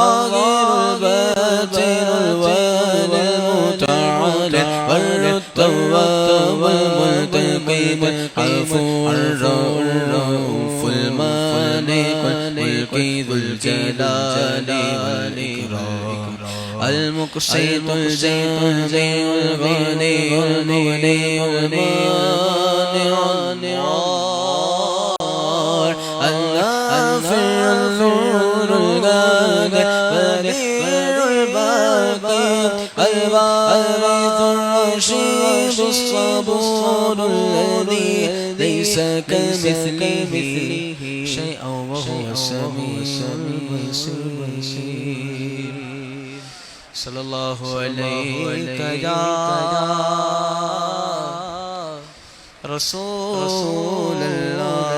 الظاهر الباطن الوالي المتعالى التواب المنتقم العفو الرؤوف المالك الملك ذو الجلال والإكرام المقسط الجامع الغني المغني المانع النار النافع النور الغادر بديع الباقي الوارث الرشيد الصبور الذي ليس كمثله شيء وهو السميع البصير صلی اللہ علیہ یا رسول اللہ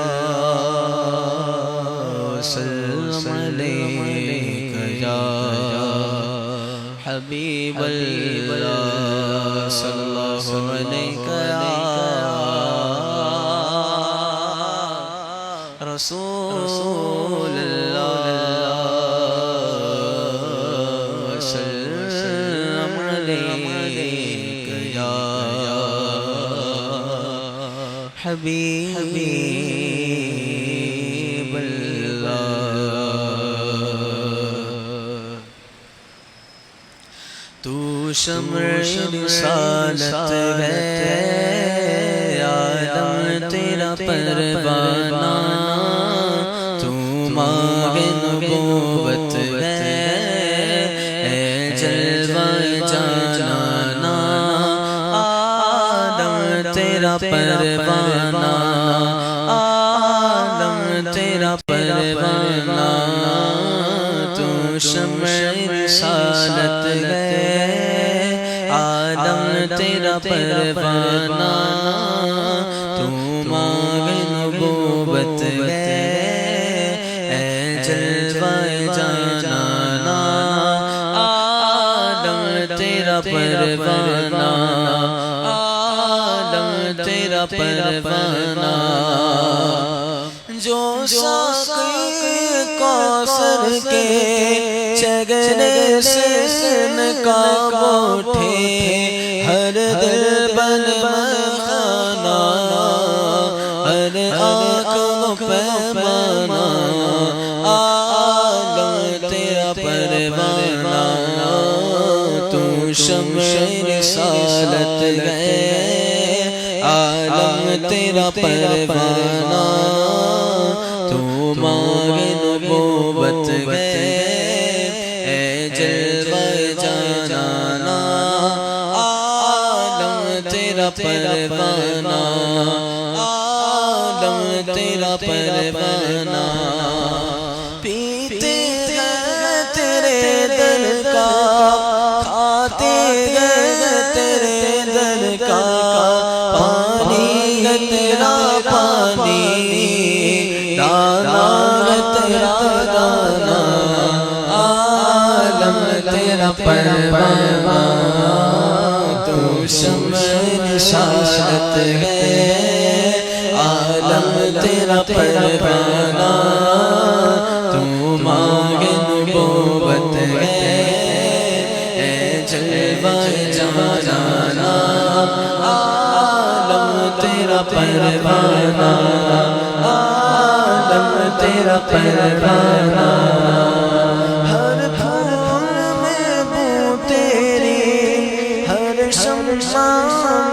وسلم علیک یا حبیب اللہ صلی اللہ علیک یا رسول اللہ حبیب اللہ تو شمع رسالت ہے عالم تیرا پروانہ تو ماہ نبوت ہے اے جلوہ جانانا عالم تیرا پروانہ عالم تیرا پروانہ تو شمع رسالت ہے عالم تیرا پروانہ تو ماہ نبوت ہے اے جلوہ جانانا عالم تیرا پروانہ عالم تیرا پروانہ جو ساقی کوثر کے چگنے سے نکاب اٹھے ہر دل بن خانہ ہر آنکھ پیمانہ عالم تیرا پروانہ تو شمع رسالت ہے عالم تیرا پروانہ تو ماہ نبوت ہے اے جلوہ جانانا عالم تیرا پروانہ عالم تیرا پروانہ پیتے ہیں تیرے دل کا کھاتے ہیں تیرے دل کا پانی ہے تیرا پانی دانا ہے تیرا دانا عالم تیرا پروانہ تو شمع رسالت ہے عالم تیرا پروانہ تو ماہ نبوت ہے اے جلوہ جانانا عالم تیرا پروانہ عالم تیرا پروانہ ہر پھول میں بو تیری ہر شمع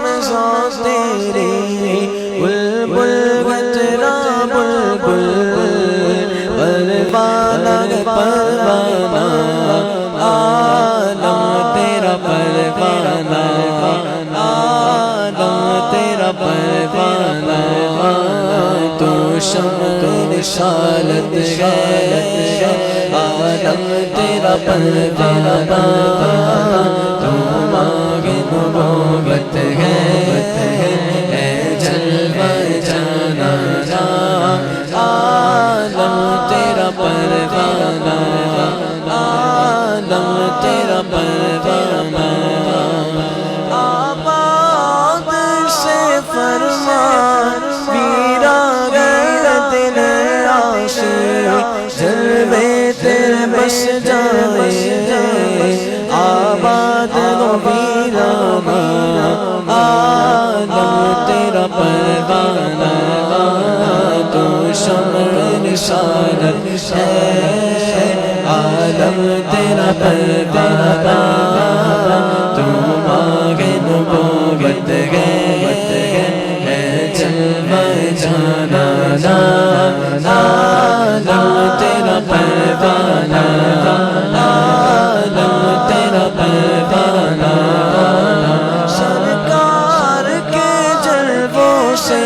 میں ذات تیری بلبل ہے تیرا بلبل پروانہ پروانہ عالم تیرا پروانہ عالم تیرا پروانہ تو شمع رسالت ہے عالم تیرا پروانہ تو ماہ نبوت ہے اے جلوہ جانانا عالم تیرا پروانہ عالم تیرا پروانہ آباد سے فرمان میرا غیر دل عاشق جلوے تیرے بس بس جائے آباد و ویرانہ عالم تیرا پروانہ تو شمع رسالت ہے عالم تیرا پروانہ تو ماغ نبوت ہے جلوہ جانانا عالم تیرا پروانہ عالم تیرا پروانہ سرکار کے جلووں سے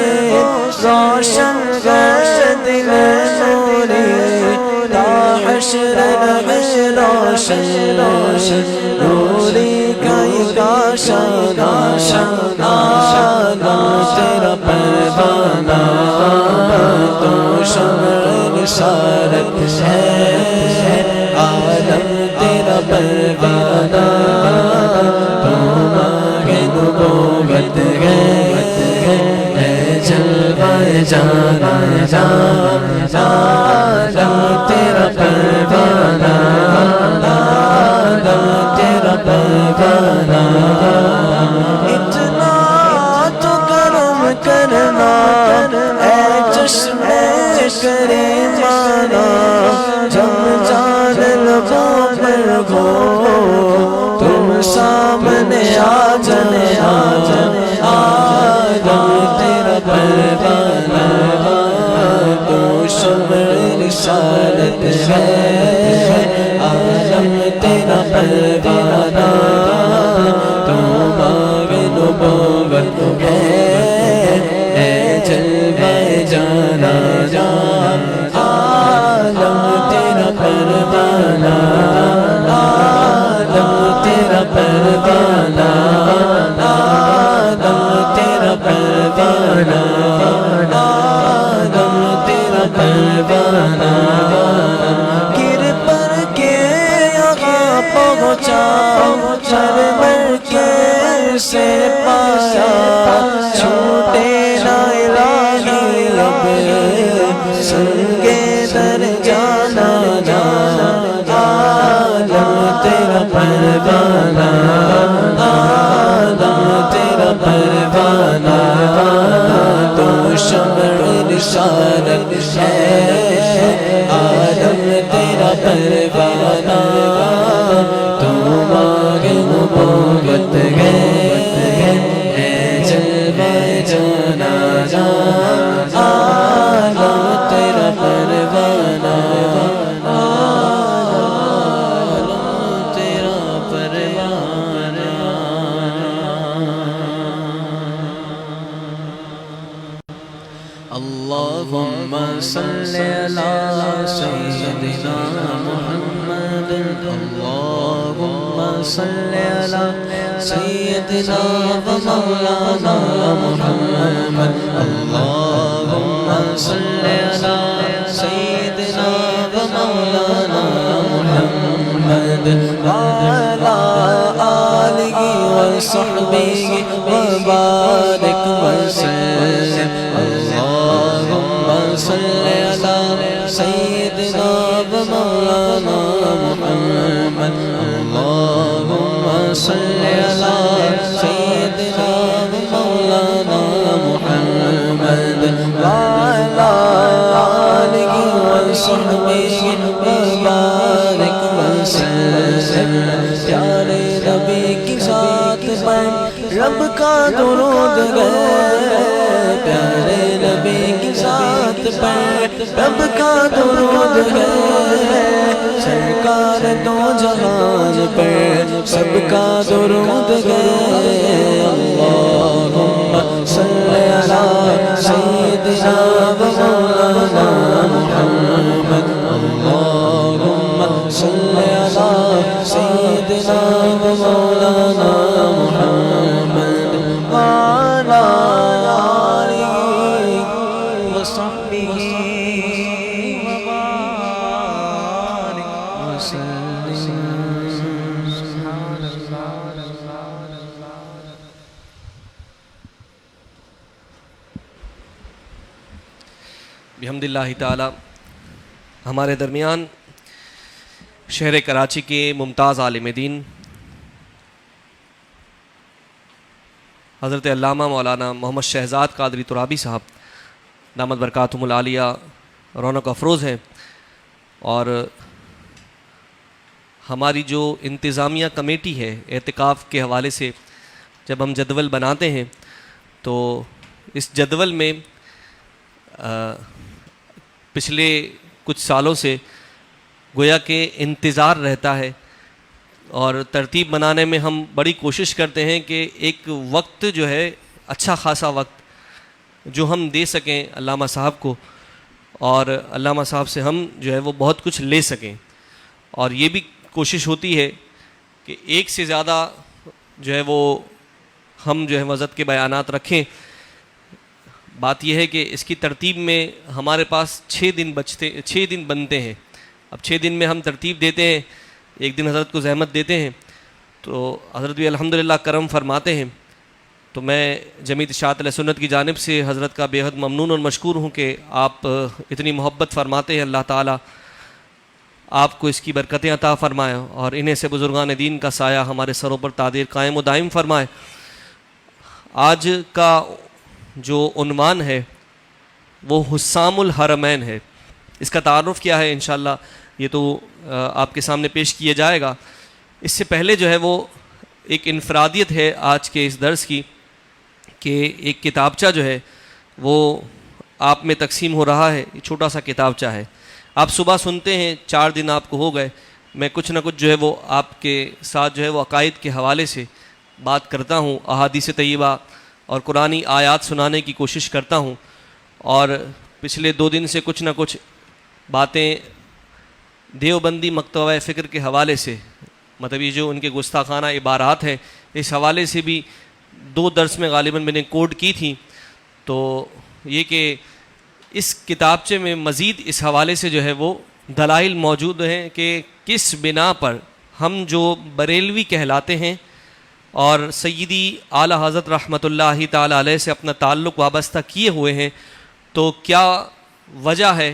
روشن گئے دل نوری تا حشر رہے روشن نوری کا یہ آشانہ عالم تیرا پروانہ تو شمع رسالت ہے عالم تیرا پروانہ تو ماغ نبوت ہے جلوہ جانانا عالم تیرا پروانہ عالم تیرا پروانہ اتنا تو کرم کرنا اے چشم کریمانہ جب جان لبوں پر ہو تم سامنے آ جانے عالم تیرا پروانہ تو شمع رسالت ہے عالم تیرا پروانہ تو ماغ نبوت ہے جلوہ جانانا عالم تیرا پروانہ عالم تیرا پروانہ عالم تیرا پروانہ عالم تیرا پروانہ گر پر کے یہاں پہنچا چرمر کے سے پایا چھوٹے نہ الہی رب سنگے در جانا عالم تیرا پروانہ عالم تیرا پروانہ تو شمع رسالت ہے عالم تیرا پروانہ تو ماغ نبوت ہے جلوہ جانانا عالم تیرا پروانہ عالم تیرا پروانہ اللہم صلی علی سیدنا محمد اللہم صلی علی سیدنا و مولانا محمد اللہم صلی علی سیدنا و مولانا محمد وعلی آلہ و صحبہ وبارک وسلم اللہم صلی علی سیدنا و مولانا محمد اللہم صلی علی سیدنا و مولانا محمد وعلی آلہ و صحبہ وبارک وسلم پیارے نبی کی ذات پر رب کا درود ہے پیارے نبی کی ذات پر رب کا درود ہے سرکار دو جہان پر سب کا درود ہے اللہم صلی علی سیدنا و مولانا محمد اللہم صلی علی سیدنا و مولانا محمد وعلی آلہ و صحبہ وبارک وسلم سبحان اللہ بحمد اللہ تعالی ہمارے درمیان شہر کراچی کے ممتاز عالم دین حضرت علامہ مولانا محمد شہزاد قادری ترابی صاحب دامت برکاتہم العالیہ رونق افروز ہیں، اور ہماری جو انتظامیہ کمیٹی ہے اعتکاف کے حوالے سے جب ہم جدول بناتے ہیں تو اس جدول میں پچھلے کچھ سالوں سے گویا کہ انتظار رہتا ہے، اور ترتیب بنانے میں ہم بڑی کوشش کرتے ہیں کہ ایک وقت جو ہے اچھا خاصا وقت جو ہم دے سکیں علامہ صاحب کو، اور علامہ صاحب سے ہم جو ہے وہ بہت کچھ لے سکیں، اور یہ بھی کوشش ہوتی ہے کہ ایک سے زیادہ جو ہے وہ ہم جو ہے وضعت کے بیانات رکھیں۔ بات یہ ہے کہ اس کی ترتیب میں ہمارے پاس 6 دن بنتے ہیں۔ اب 6 دن میں ہم ترتیب دیتے ہیں، ایک دن حضرت کو زحمت دیتے ہیں، تو حضرت بھی الحمدللہ کرم فرماتے ہیں۔ تو میں جمعیت اشاعت اہل سنت کی جانب سے حضرت کا بے حد ممنون اور مشکور ہوں کہ آپ اتنی محبت فرماتے ہیں۔ اللہ تعالیٰ آپ کو اس کی برکتیں عطا فرمائے، اور انہیں سے بزرگان دین کا سایہ ہمارے سروں پر تادیر قائم و دائم فرمائے۔ آج کا جو عنوان ہے وہ حسام الحرمین ہے۔ اس کا تعارف کیا ہے انشاءاللہ یہ تو آپ کے سامنے پیش کیا جائے گا۔ اس سے پہلے جو ہے وہ ایک انفرادیت ہے آج کے اس درس کی کہ ایک کتابچہ جو ہے وہ آپ میں تقسیم ہو رہا ہے۔ یہ چھوٹا سا کتابچہ ہے، آپ صبح سنتے ہیں، 4 دن آپ کو ہو گئے، میں کچھ نہ کچھ جو ہے وہ آپ کے ساتھ جو ہے وہ عقائد کے حوالے سے بات کرتا ہوں، احادیث طیبہ اور قرآنی آیات سنانے کی کوشش کرتا ہوں، اور پچھلے 2 دن سے کچھ نہ کچھ باتیں دیوبندی مکتبہ فکر کے حوالے سے، مطلب یہ جو ان کے گستاخانہ عبارات ہیں، اس حوالے سے بھی 2 درس میں غالباً میں نے کوٹ کی تھی۔ تو یہ کہ اس کتابچے میں مزید اس حوالے سے جو ہے وہ دلائل موجود ہیں کہ کس بنا پر ہم جو بریلوی کہلاتے ہیں اور سیدی اعلی حضرت رحمۃ اللہ تعالی علیہ سے اپنا تعلق وابستہ کیے ہوئے ہیں، تو کیا وجہ ہے؟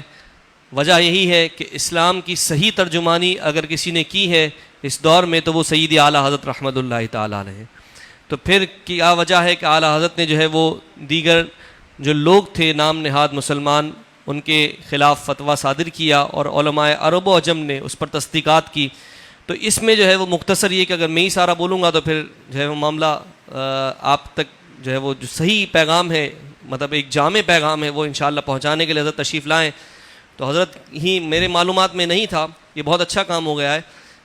وجہ یہی ہے کہ اسلام کی صحیح ترجمانی اگر کسی نے کی ہے اس دور میں تو وہ سیدی اعلی حضرت رحمۃ اللہ تعالی علیہ ہیں۔ تو پھر کیا وجہ ہے کہ اعلی حضرت نے جو ہے وہ دیگر جو لوگ تھے نام نہاد مسلمان ان کے خلاف فتویٰ صادر کیا، اور علماء عرب و عجم نے اس پر تصدیقات کی۔ تو اس میں جو ہے وہ مختصر یہ کہ اگر میں ہی سارا بولوں گا تو پھر جو ہے وہ معاملہ آپ تک جو ہے وہ جو صحیح پیغام ہے، مطلب ایک جامع پیغام ہے، وہ انشاءاللہ پہنچانے کے لیے حضرت تشریف لائیں۔ تو حضرت ہی میرے معلومات میں نہیں تھا، یہ بہت اچھا کام ہو گیا ہے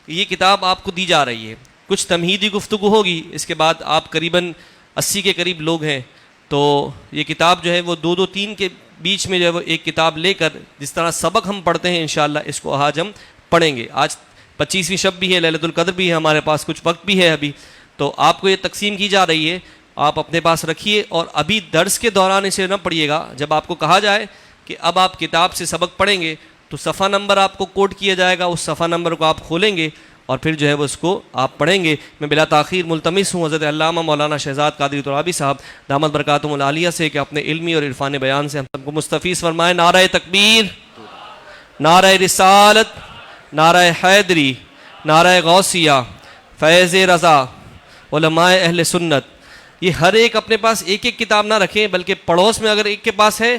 کہ یہ کتاب آپ کو دی جا رہی ہے۔ کچھ تمہیدی گفتگو ہوگی، اس کے بعد آپ قریباً 80 کے قریب لوگ ہیں، تو یہ کتاب جو ہے وہ 2-3 کے بیچ میں جو ہے وہ ایک کتاب لے کر جس طرح سبق ہم پڑھتے ہیں انشاءاللہ اس کو آج ہم پڑھیں گے۔ آج 25ویں شب بھی ہے، لیلۃ القدر بھی ہے، ہمارے پاس کچھ وقت بھی ہے ابھی، تو آپ کو یہ تقسیم کی جا رہی ہے، آپ اپنے پاس رکھیے، اور ابھی درس کے دوران اسے نہ پڑھیے گا۔ جب آپ کو کہا جائے کہ اب آپ کتاب سے سبق پڑھیں گے تو صفحہ نمبر آپ کو کوٹ کیا جائے گا، اس صفحہ نمبر کو آپ کھولیں گے اور پھر جو ہے وہ اس کو آپ پڑھیں گے۔ میں بلا تاخیر ملتمس ہوں حضرت علامہ مولانا شہزاد قادری ترابی صاحب دامت برکاتہم العالیہ سے کہ اپنے علمی اور عرفانی بیان سے ہم سب کو مستفیض فرمائے۔ نعرہ تکبیر، نعرہ رسالت، نعرہ حیدری، نعرہ غوثیہ، فیض رضا، علماء اہل سنت۔ یہ ہر ایک اپنے پاس ایک ایک کتاب نہ رکھیں، بلکہ پڑوس میں اگر ایک کے پاس ہے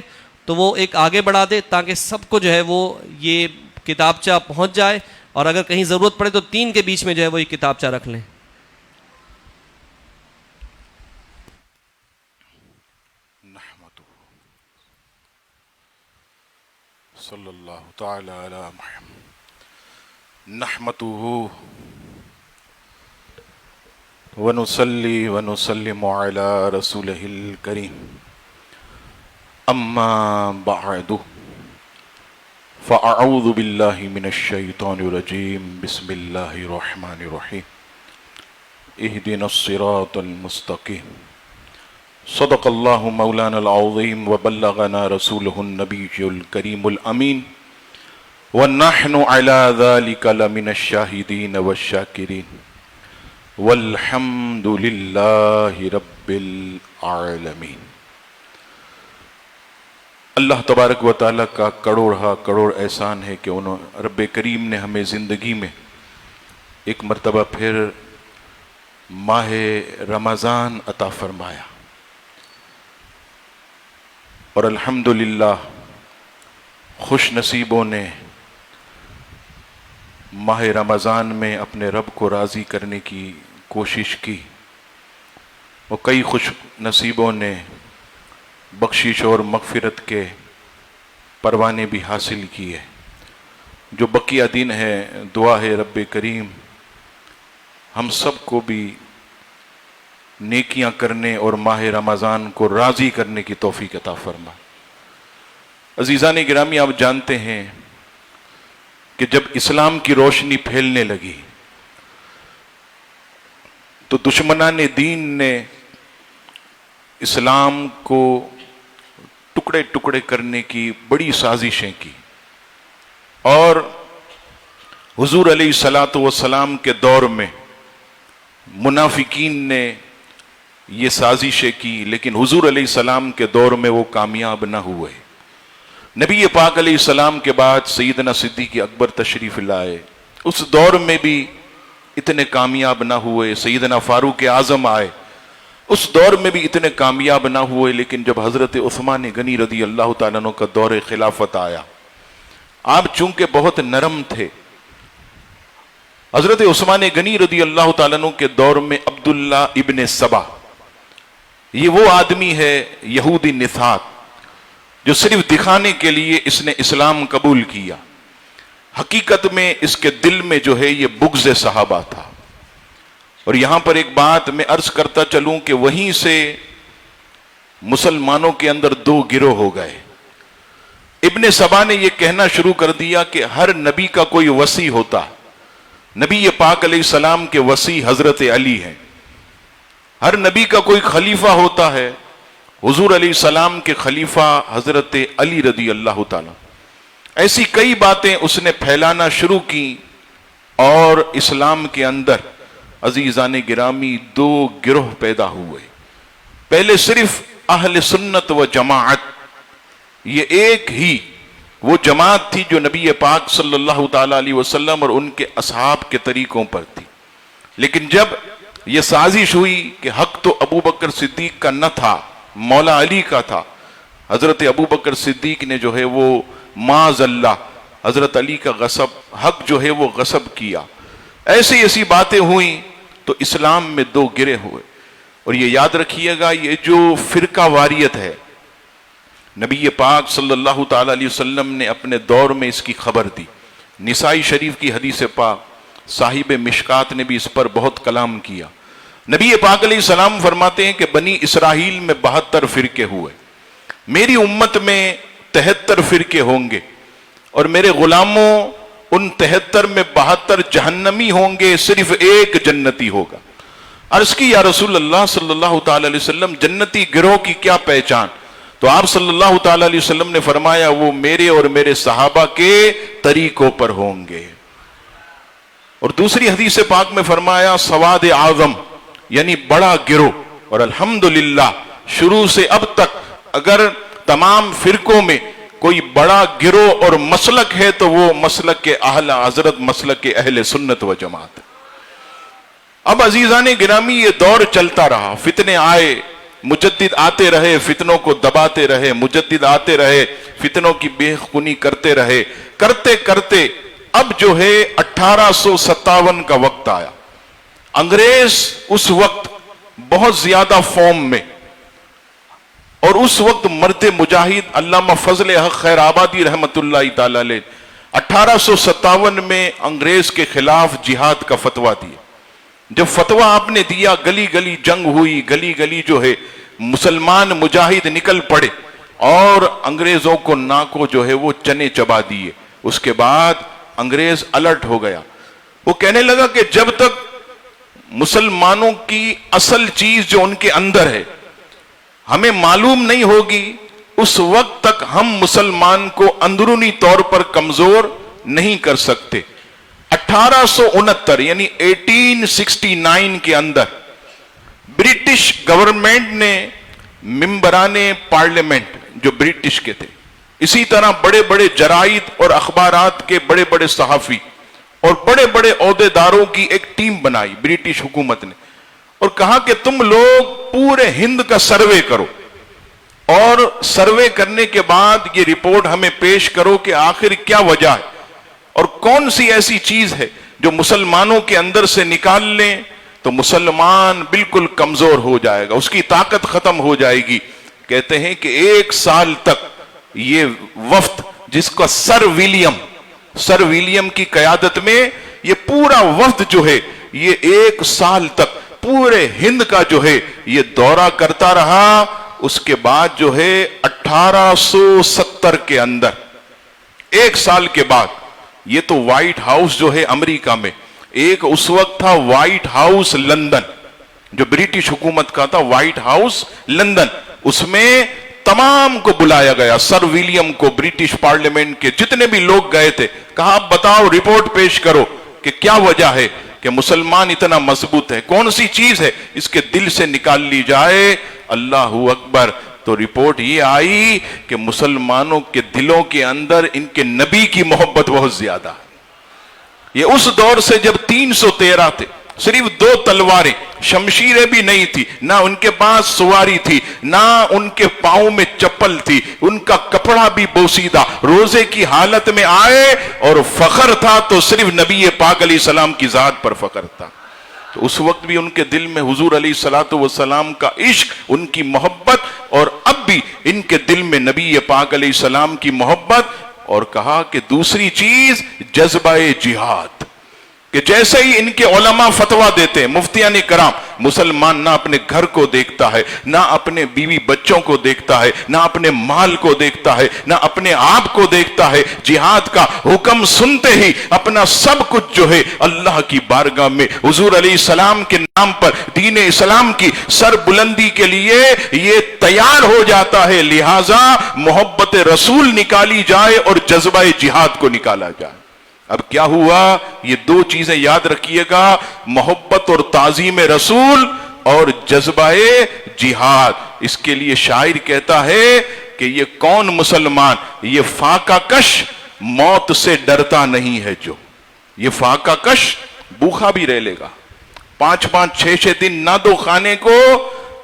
تو وہ ایک آگے بڑھا دے تاکہ سب کو جو ہے وہ یہ کتابچہ پہنچ جائے، اور اگر کہیں ضرورت پڑے تو 3 کے بیچ میں جو ہے وہ یہ کتابچہ رکھ لیں۔ صلی اللہ تعالی علی محمد نحمده ونصلی ونسلم علی رسولہ الکریم، اما بعد فاعوذ باللہ من الشیطان الرجیم، بسم اللہ الرحمن الرحیم، اہدنا الصراط المستقیم، صدق اللہ مولانا العظیم وبلغنا رسولہ النبی الکریم الامین، ونحن علی ذلک لمن الشاہدین والشاکرین، والحمد للہ رب العالمین۔ اللہ تبارک و تعالیٰ کا کروڑ احسان ہے کہ رب کریم نے ہمیں زندگی میں ایک مرتبہ پھر ماہ رمضان عطا فرمایا، اور الحمدللہ خوش نصیبوں نے ماہ رمضان میں اپنے رب کو راضی کرنے کی کوشش کی، اور کئی خوش نصیبوں نے بخشش اور مغفرت کے پروانے بھی حاصل کیے۔ جو بقیہ دن ہے، دعا ہے رب کریم ہم سب کو بھی نیکیاں کرنے اور ماہ رمضان کو راضی کرنے کی توفیق عطا فرما۔ عزیزان گرامی، آپ جانتے ہیں کہ جب اسلام کی روشنی پھیلنے لگی تو دشمنان دین نے اسلام کو ٹکڑے ٹکڑے کرنے کی بڑی سازشیں کی، اور حضور علیہ الصلاۃ والسلام کے دور میں منافقین نے یہ سازشیں کی، لیکن حضور علیہ السلام کے دور میں وہ کامیاب نہ ہوئے۔ نبی پاک علیہ السلام کے بعد سیدنا صدیق اکبر تشریف لائے، اس دور میں بھی اتنے کامیاب نہ ہوئے۔ سیدنا فاروق اعظم آئے، اس دور میں بھی اتنے کامیاب نہ ہوئے، لیکن جب حضرت عثمان غنی رضی اللہ تعالیٰ عنہ کا دور خلافت آیا، آپ چونکہ بہت نرم تھے، حضرت عثمان غنی رضی اللہ تعالیٰ عنہ کے دور میں عبداللہ ابن سبا، یہ وہ آدمی ہے یہودی نثات جو صرف دکھانے کے لیے اس نے اسلام قبول کیا، حقیقت میں اس کے دل میں جو ہے یہ بغض صحابہ تھا۔ اور یہاں پر ایک بات میں عرض کرتا چلوں کہ وہیں سے مسلمانوں کے اندر دو گروہ ہو گئے۔ ابن سبا نے یہ کہنا شروع کر دیا کہ ہر نبی کا کوئی وصی ہوتا، نبی پاک علیہ السلام کے وصی حضرت علی ہیں، ہر نبی کا کوئی خلیفہ ہوتا ہے، حضور علیہ السلام کے خلیفہ حضرت علی رضی اللہ تعالیٰ۔ ایسی کئی باتیں اس نے پھیلانا شروع کی، اور اسلام کے اندر عزیزان گرامی دو گروہ پیدا ہوئے۔ پہلے صرف اہل سنت و جماعت، یہ ایک ہی وہ جماعت تھی جو نبی پاک صلی اللہ تعالیٰ علیہ وسلم اور ان کے اصحاب کے طریقوں پر تھی۔ لیکن جب یہ سازش ہوئی کہ حق تو ابو بکر صدیق کا نہ تھا، مولا علی کا تھا، حضرت ابو بکر صدیق نے جو ہے وہ معاذ اللہ حضرت علی کا حق جو ہے وہ غصب کیا، ایسی باتیں ہوئیں تو اسلام میں دو گرے ہوئے۔ اور یہ یاد رکھیے گا، یہ جو فرقہ واریت ہے، نبی پاک صلی اللہ تعالیٰ علیہ وسلم نے اپنے دور میں اس کی خبر دی۔ نسائی شریف کی حدیث پاک، صاحب مشکات نے بھی اس پر بہت کلام کیا۔ نبی پاک علیہ السلام فرماتے ہیں کہ بنی اسرائیل میں 72 فرقے ہوئے، میری امت میں 73 فرقے ہوں گے، اور میرے غلاموں ان 73 میں 72 جہنمی ہوں گے، صرف ایک جنتی ہوگا۔ عرض کی یا رسول اللہ صلی اللہ تعالی علیہ وسلم، جنتی گروہ کی کیا پہچان؟ تو آپ صلی اللہ تعالی علیہ وسلم نے فرمایا وہ میرے اور میرے صحابہ کے طریقوں پر ہوں گے۔ اور دوسری حدیث پاک میں فرمایا سواد اعظم، یعنی بڑا گروہ۔ اور الحمدللہ شروع سے اب تک اگر تمام فرقوں میں کوئی بڑا گروہ اور مسلک ہے تو وہ مسلک کے اہل حضرت، مسلک کے اہل سنت و جماعت۔ اب عزیزان گرامی یہ دور چلتا رہا، فتنے آئے، مجدد آتے رہے، فتنوں کو دباتے رہے، مجدد آتے رہے، فتنوں کی بے خونی کرتے رہے، کرتے کرتے اب جو ہے 1857 کا وقت آیا۔ انگریز اس وقت بہت زیادہ فارم میں، اور اس وقت مرد مجاہد علامہ فضل حق خیر آبادی رحمت اللہ تعالی علیہ 1857 میں انگریز کے خلاف جہاد کا فتویٰ دیا۔ جب فتویٰ آپ نے دیا، گلی گلی جنگ ہوئی، گلی گلی جو ہے مسلمان مجاہد نکل پڑے، اور انگریزوں کو ناکو جو ہے وہ چنے چبا دیے۔ اس کے بعد انگریز الرٹ ہو گیا، وہ کہنے لگا کہ جب تک مسلمانوں کی اصل چیز جو ان کے اندر ہے ہمیں معلوم نہیں ہوگی، اس وقت تک ہم مسلمان کو اندرونی طور پر کمزور نہیں کر سکتے۔ 1869 یعنی 1869 کے اندر برٹش گورنمنٹ نے ممبران پارلیمنٹ جو برٹش کے تھے، اسی طرح بڑے بڑے جرائد اور اخبارات کے بڑے بڑے صحافی اور بڑے بڑے عہدیداروں کی ایک ٹیم بنائی برٹش حکومت نے، اور کہا کہ تم لوگ پورے ہند کا سروے کرو، اور سروے کرنے کے بعد یہ رپورٹ ہمیں پیش کرو کہ آخر کیا وجہ ہے اور کون سی ایسی چیز ہے جو مسلمانوں کے اندر سے نکال لیں تو مسلمان بالکل کمزور ہو جائے گا، اس کی طاقت ختم ہو جائے گی۔ کہتے ہیں کہ 1 سال تک یہ وفد، جس کا سر ولیم کی قیادت میں یہ پورا وفد جو ہے، یہ 1 سال تک پورے ہند کا جو ہے یہ دورہ کرتا رہا۔ اس کے بعد جو ہے 1870 کے اندر، 1 سال کے بعد، یہ تو وائٹ ہاؤس جو ہے امریکہ میں، ایک اس وقت تھا وائٹ ہاؤس لندن، جو برٹش حکومت کا تھا وائٹ ہاؤس لندن، اس میں تمام کو بلایا گیا، سر ولیم کو، برٹش پارلیمنٹ کے جتنے بھی لوگ گئے تھے، کہا اب بتاؤ، رپورٹ پیش کرو کہ کیا وجہ ہے کہ مسلمان اتنا مضبوط ہے، کون سی چیز ہے اس کے دل سے نکال لی جائے۔ اللہ اکبر، تو رپورٹ یہ آئی کہ مسلمانوں کے دلوں کے اندر ان کے نبی کی محبت بہت زیادہ ہے۔ یہ اس دور سے جب 313 تھے، صرف 2 تلواریں، شمشیریں بھی نہیں تھی، نہ ان کے پاس سواری تھی، نہ ان کے پاؤں میں چپل تھی، ان کا کپڑا بھی بوسیدہ، روزے کی حالت میں آئے، اور فخر تھا تو صرف نبی پاک علیہ السلام کی ذات پر فخر تھا۔ تو اس وقت بھی ان کے دل میں حضور علیہ الصلوۃ والسلام کا عشق، ان کی محبت، اور اب بھی ان کے دل میں نبی پاک علیہ السلام کی محبت۔ اور کہا کہ دوسری چیز جذبہ جہاد، کہ جیسے ہی ان کے علماء فتویٰ دیتے ہیں، مفتیان کرام، مسلمان نہ اپنے گھر کو دیکھتا ہے، نہ اپنے بیوی بچوں کو دیکھتا ہے، نہ اپنے مال کو دیکھتا ہے، نہ اپنے آپ کو دیکھتا ہے، جہاد کا حکم سنتے ہی اپنا سب کچھ جو ہے اللہ کی بارگاہ میں حضور علیہ السلام کے نام پر، دین اسلام کی سر بلندی کے لیے یہ تیار ہو جاتا ہے۔ لہٰذا محبت رسول نکالی جائے اور جذبہ جہاد کو نکالا جائے۔ اب کیا ہوا؟ یہ 2 چیزیں یاد رکھیے گا، محبت اور تعظیم رسول اور جذبہ جہاد۔ اس کے لیے شاعر کہتا ہے کہ یہ کون مسلمان، یہ فاقہ کش موت سے ڈرتا نہیں ہے، جو یہ فاقہ کش بھوکا بھی رہ لے گا، 5-5 6-6 دن نہ دو کھانے کو،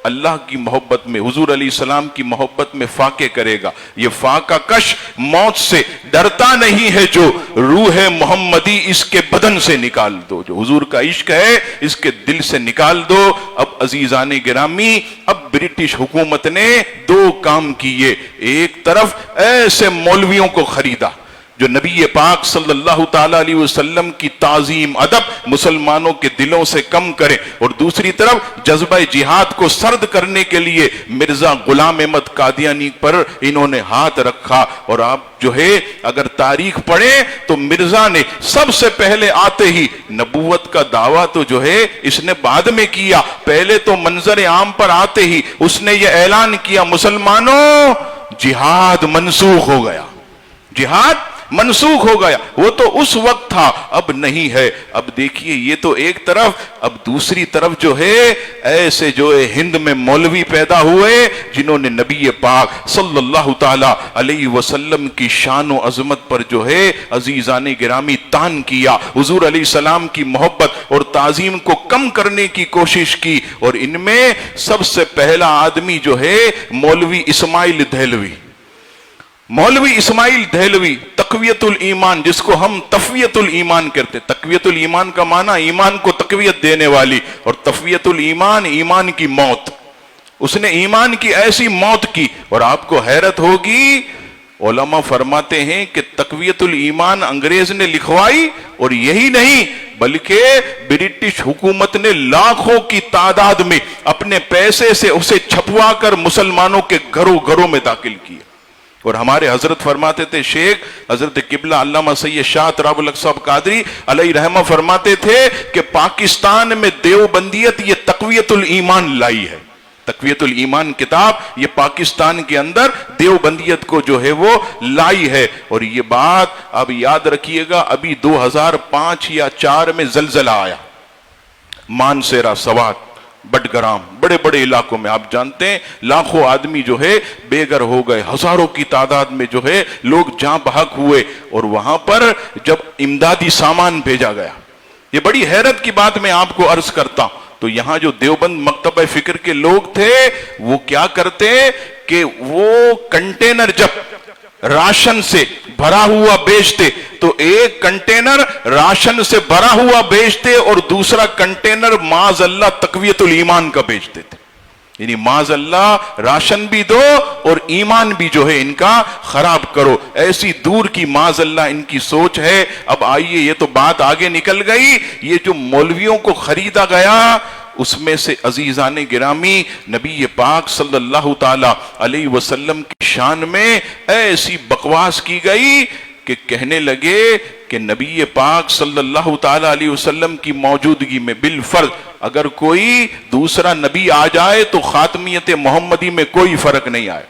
اللہ کی محبت میں، حضور علیہ السلام کی محبت میں فاقے کرے گا۔ یہ فاقہ کش موت سے ڈرتا نہیں ہے، جو روح محمدی اس کے بدن سے نکال دو، جو حضور کا عشق ہے اس کے دل سے نکال دو۔ اب عزیزان گرامی، اب برٹش حکومت نے 2 کام کیے۔ ایک طرف ایسے مولویوں کو خریدا جو نبی پاک صلی اللہ تعالی علیہ وسلم کی تعظیم ادب مسلمانوں کے دلوں سے کم کرے، اور دوسری طرف جذبہ جہاد کو سرد کرنے کے لیے مرزا غلام احمد قادیانی پر انہوں نے ہاتھ رکھا۔ اور آپ جو ہے اگر تاریخ پڑھیں تو مرزا نے سب سے پہلے آتے ہی نبوت کا دعویٰ تو جو ہے اس نے بعد میں کیا، پہلے تو منظر عام پر آتے ہی اس نے یہ اعلان کیا، مسلمانوں جہاد منسوخ ہو گیا، جہاد منسوخ ہو گیا۔ وہ تو اس وقت تھا، اب نہیں ہے۔ اب دیکھیے یہ تو ایک طرف، اب دوسری طرف جو ہے ایسے جو ہے ہند میں مولوی پیدا ہوئے جنہوں نے نبی پاک صلی اللہ تعالی علیہ وسلم کی شان و عظمت پر جو ہے عزیزان گرامی طعن کیا، حضور علیہ السلام کی محبت اور تعظیم کو کم کرنے کی کوشش کی۔ اور ان میں سب سے پہلا آدمی جو ہے مولوی اسماعیل دہلوی، مولوی اسماعیل دہلوی، تقویت الایمان، جس کو ہم تقویت الایمان کہتے ہیں۔ تقویت الایمان کا معنی ایمان کو تقویت دینے والی، اور تقویت الایمان ایمان کی موت۔ اس نے ایمان کی ایسی موت کی، اور آپ کو حیرت ہوگی علماء فرماتے ہیں کہ تقویت الایمان انگریز نے لکھوائی، اور یہی نہیں بلکہ برٹش حکومت نے لاکھوں کی تعداد میں اپنے پیسے سے اسے چھپوا کر مسلمانوں کے گھروں گھروں میں داخل کیا۔ اور ہمارے حضرت فرماتے تھے، شیخ حضرت قبلہ علامہ سید شاہ تراب الحق صاحب قادری علیہ رحمہ فرماتے تھے کہ پاکستان میں دیوبندیت یہ تقویت الایمان لائی ہے۔ تقویت الایمان کتاب یہ پاکستان کے اندر دیوبندیت کو جو ہے وہ لائی ہے۔ اور یہ بات اب یاد رکھیے گا، ابھی 2005 یا 4 میں زلزلہ آیا، مانسیرا سوات، بٹگرام، بڑے بڑے علاقوں میں آپ جانتے ہیں لاکھوں آدمی جو ہے بے گھر ہو گئے، ہزاروں کی تعداد میں جو ہے لوگ جاں بحق ہوئے، اور وہاں پر جب امدادی سامان بھیجا گیا، یہ بڑی حیرت کی بات میں آپ کو عرض کرتا ہوں، تو یہاں جو دیوبند مکتبہ فکر کے لوگ تھے وہ کیا کرتے کہ وہ کنٹینر جب راشن سے بھرا ہوا بیچتے تو ایک کنٹینر راشن سے بھرا ہوا بیچتے اور دوسرا کنٹینر معاذ اللہ تقویت الایمان کا بیچتے تھے، یعنی معاذ اللہ راشن بھی دو اور ایمان بھی جو ہے ان کا خراب کرو، ایسی دور کی معاذ اللہ ان کی سوچ ہے۔ اب آئیے، یہ تو بات آگے نکل گئی، یہ جو مولویوں کو خریدا گیا اس میں سے عزیزان گرامی نبی پاک صلی اللہ تعالی علیہ وسلم کی شان میں ایسی بکواس کی گئی کہ کہنے لگے کہ نبی پاک صلی اللہ تعالی علیہ وسلم کی موجودگی میں بالفرض اگر کوئی دوسرا نبی آ جائے تو خاتمیت محمدی میں کوئی فرق نہیں آئے۔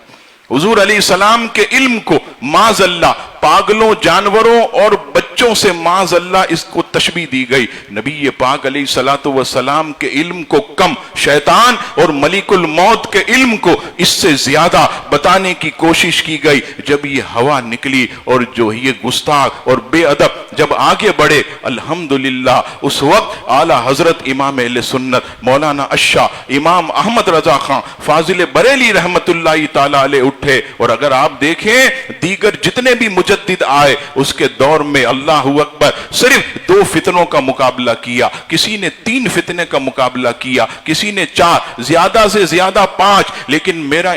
حضور علیہ السلام کے علم کو معاذ اللہ پاگلوں، جانوروں اور بچوں سے معاذ اللہ اس کو تشبیہ دی گئی، نبی پاک علیہ الصلوۃ والسلام کے علم کو کم، شیطان اور ملک الموت کے علم کو اس سے زیادہ بتانے کی کوشش کی گئی۔ جب یہ ہوا نکلی اور جو یہ گستاخ اور بے ادب جب آگے بڑھے، الحمدللہ اس وقت اعلیٰ حضرت امام اہل سنت مولانا الشاہ امام احمد رضا خان فاضل بریلی رحمت اللہ تعالی علیہ اٹھے، اور اگر آپ دیکھیں دیگر جتنے بھی مجدد آئے اس کے دور میں اللہ اکبر صرف 2 فتنوں کا مقابلہ کیا، کسی نے 3 فتنے کا مقابلہ کیا، کسی نے 4، زیادہ سے زیادہ 5، لیکن میرا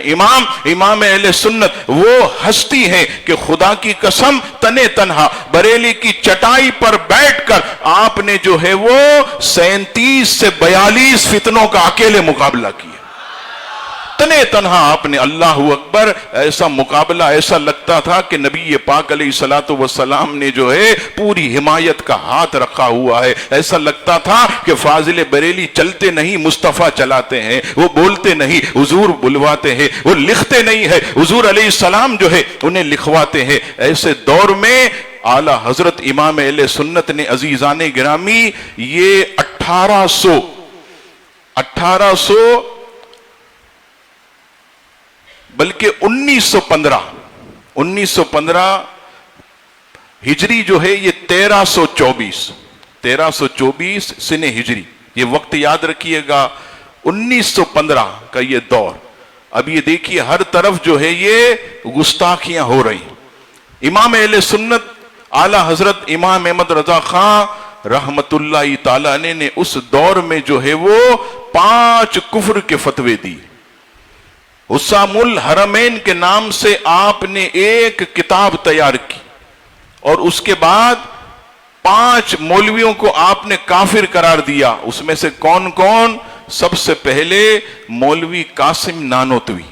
امام اہل سنت وہ ہستی ہے کہ خدا کی قسم تنے تنہا بریلی کی چٹائی پر بیٹھ کر آپ نے جو ہے وہ 37 سے 42 فتنوں کا اکیلے مقابلہ کیا، تنے تنہا آپ نے، اللہ اکبر، ایسا مقابلہ ایسا لگتا تھا کہ نبی پاک علیہ الصلوۃ والسلام نے جو ہے پوری حمایت کا ہاتھ رکھا ہوا ہے، ایسا لگتا تھا کہ فاضل بریلی چلتے نہیں مصطفیٰ چلاتے ہیں، وہ بولتے نہیں حضور بلواتے ہیں، وہ لکھتے نہیں ہے حضور علیہ السلام جو ہے انہیں لکھواتے ہیں۔ ایسے دور میں اعلیٰ حضرت امام اہل سنت نے عزیزان گرامی یہ 1800 بلکہ 1915 ہجری جو ہے یہ 1324 سن ہجری، یہ وقت یاد رکھیے گا، 1915 کا یہ دور۔ اب یہ دیکھیے ہر طرف جو ہے یہ گستاخیاں ہو رہی، امام اہل سنت اعلیٰ حضرت امام احمد رضا خان رحمت اللہ تعالی نے اس دور میں جو ہے وہ 5 کفر کے فتوے دی۔ حسام الحرمین کے نام سے آپ نے ایک کتاب تیار کی، اور اس کے بعد 5 مولویوں کو آپ نے کافر قرار دیا۔ اس میں سے کون کون؟ سب سے پہلے مولوی قاسم نانوتوی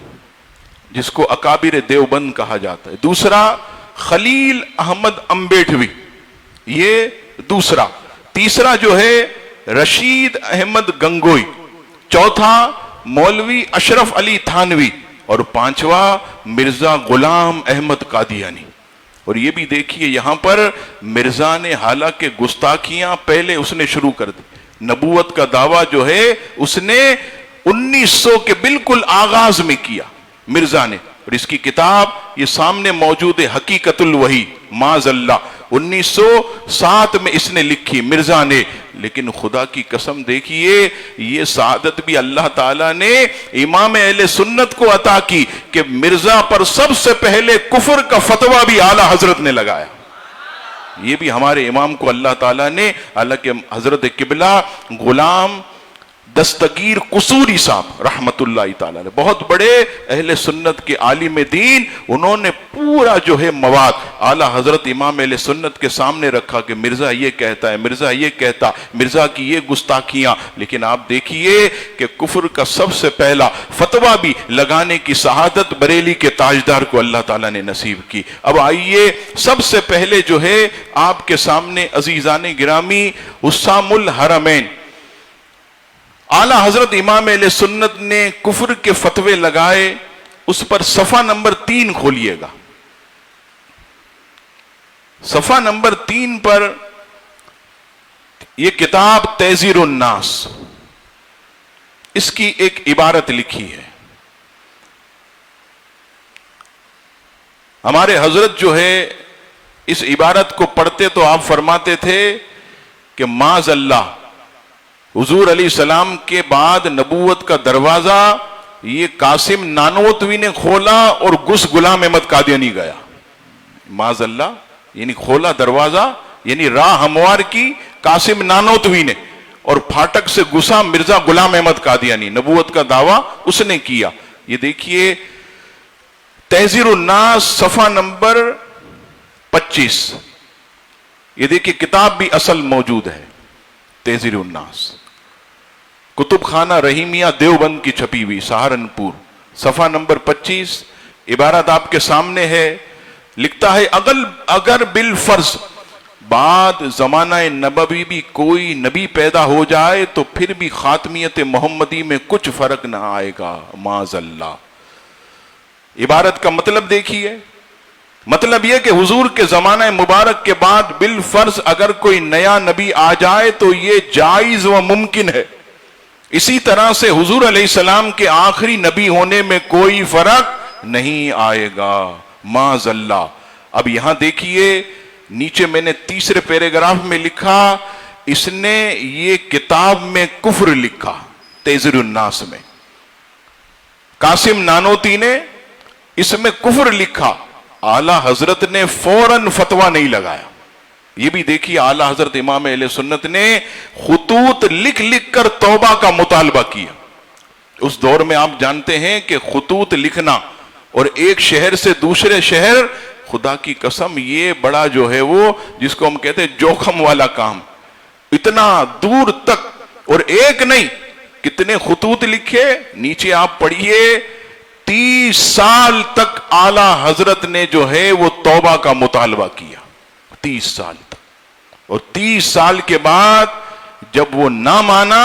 جس کو اکابر دیوبند کہا جاتا ہے، دوسرا خلیل احمد امبیٹوی، یہ دوسرا، تیسرا جو ہے رشید احمد گنگوئی، چوتھا مولوی اشرف علی تھانوی، اور 5واں مرزا غلام احمد قادیانی۔ اور یہ بھی دیکھیے یہاں پر مرزا نے حالانکہ گستاخیاں پہلے اس نے شروع کر دی، نبوت کا دعویٰ جو ہے اس نے 1900 کے بالکل آغاز میں کیا مرزا نے، اور اس کی کتاب یہ سامنے موجود ہے حقیقت الوحی، معاذ اللہ 1907 میں اس نے لکھی مرزا نے۔ لیکن خدا کی قسم دیکھیے یہ سعادت بھی اللہ تعالیٰ نے امام اہل سنت کو عطا کی کہ مرزا پر سب سے پہلے کفر کا فتویٰ بھی اعلیٰ حضرت نے لگایا۔ یہ بھی ہمارے امام کو اللہ تعالیٰ نے، حالانکہ حضرت قبلہ غلام دستگیر قصوری صاحب رحمت اللہ تعالیٰ نے بہت بڑے اہل سنت کے عالم دین، انہوں نے پورا جو ہے مواد اعلیٰ حضرت امام اہل سنت کے سامنے رکھا کہ مرزا یہ کہتا ہے، مرزا یہ کہتا، مرزا کی یہ گستاخیاں۔ لیکن آپ دیکھیے کہ کفر کا سب سے پہلا فتویٰ بھی لگانے کی سعادت بریلی کے تاجدار کو اللہ تعالیٰ نے نصیب کی۔ اب آئیے سب سے پہلے جو ہے آپ کے سامنے عزیزان گرامی حسام الحرمین اعلیٰ حضرت امام اہل سنت نے کفر کے فتوے لگائے، اس پر صفحہ نمبر 3 کھولیے گا، صفحہ نمبر 3 پر یہ کتاب تحذیر الناس، اس کی ایک عبارت لکھی ہے. ہمارے حضرت جو ہے اس عبارت کو پڑھتے تو آپ فرماتے تھے کہ معاذ اللہ، حضور علیہ السلام کے بعد نبوت کا دروازہ یہ قاسم نانوتوی نے کھولا اور گس غلام احمد قادیانی گیا. معاذ اللہ، یعنی کھولا دروازہ، یعنی راہ ہموار کی قاسم نانوتوی نے، اور پھاٹک سے گھسا مرزا غلام احمد قادیانی. نبوت کا دعویٰ اس نے کیا. یہ دیکھیے تحذیر الناس صفحہ نمبر 25. یہ دیکھیے کتاب بھی اصل موجود ہے، تحذیر الناس، کتب خانہ رحیمیہ دیوبند کی چھپی ہوئی، سہارنپور، صفحہ نمبر 25. عبارت آپ کے سامنے ہے. لکھتا ہے اگر بالفرض بعد زمانہ نبوی بھی کوئی نبی پیدا ہو جائے تو پھر بھی خاتمیت محمدی میں کچھ فرق نہ آئے گا، معاذ اللہ. عبارت کا مطلب دیکھیے. مطلب یہ کہ حضور کے زمانہ مبارک کے بعد بالفرض اگر کوئی نیا نبی آ جائے تو یہ جائز و ممکن ہے. اسی طرح سے حضور علیہ السلام کے آخری نبی ہونے میں کوئی فرق نہیں آئے گا، معاذ اللہ. اب یہاں دیکھیے نیچے میں نے تیسرے پیراگراف میں لکھا، اس نے یہ کتاب میں کفر لکھا، تحذیر الناس میں. قاسم نانوتی نے اس میں کفر لکھا. اعلی حضرت نے فوراً فتویٰ نہیں لگایا. یہ بھی دیکھیے اعلی حضرت امام اہل سنت نے خطوط لکھ لکھ کر توبہ کا مطالبہ کیا. اس دور میں آپ جانتے ہیں کہ خطوط لکھنا اور ایک شہر سے دوسرے شہر، خدا کی قسم یہ بڑا جو ہے وہ جس کو ہم کہتے ہیں جوخم والا کام. اتنا دور تک، اور ایک نہیں کتنے خطوط لکھے. نیچے آپ پڑھیے 30 سال تک اعلی حضرت نے جو ہے وہ توبہ کا مطالبہ کیا، 30 سال تک. اور 30 سال کے بعد جب وہ نہ مانا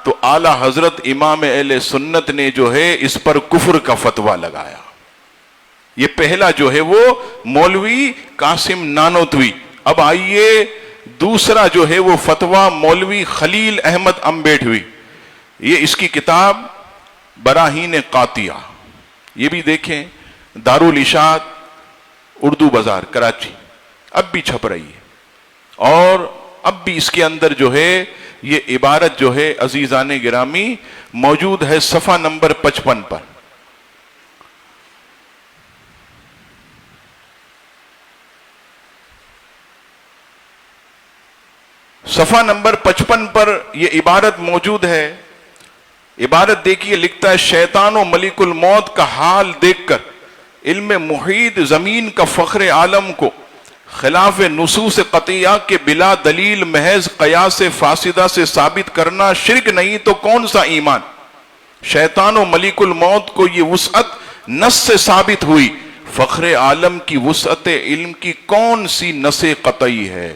تو اعلی حضرت امام اہل سنت نے جو ہے اس پر کفر کا فتویٰ لگایا. یہ پہلا جو ہے وہ مولوی قاسم نانوتوی. اب آئیے دوسرا جو ہے وہ فتویٰ مولوی خلیل احمد امبیڈوی. یہ اس کی کتاب براہین قاطعہ، یہ بھی دیکھیں، دارالاشاعت اردو بازار کراچی، اب بھی چھپ رہی ہے. اور اب بھی اس کے اندر جو ہے یہ عبارت جو ہے عزیزان گرامی موجود ہے صفحہ نمبر 55 پر. صفحہ نمبر 55 پر یہ عبارت موجود ہے. عبارت دیکھیے، لکھتا ہے شیطان و ملک الموت کا حال دیکھ کر علم محیط زمین کا فخر عالم کو خلاف نصوص قطعیہ کے بلا دلیل محض قیاس فاسدہ سے ثابت کرنا شرک نہیں تو کون سا ایمان. شیطان و ملک الموت کو یہ وسعت نص سے ثابت ہوئی، فخر عالم کی وسعت علم کی کون سی نص قطعی ہے.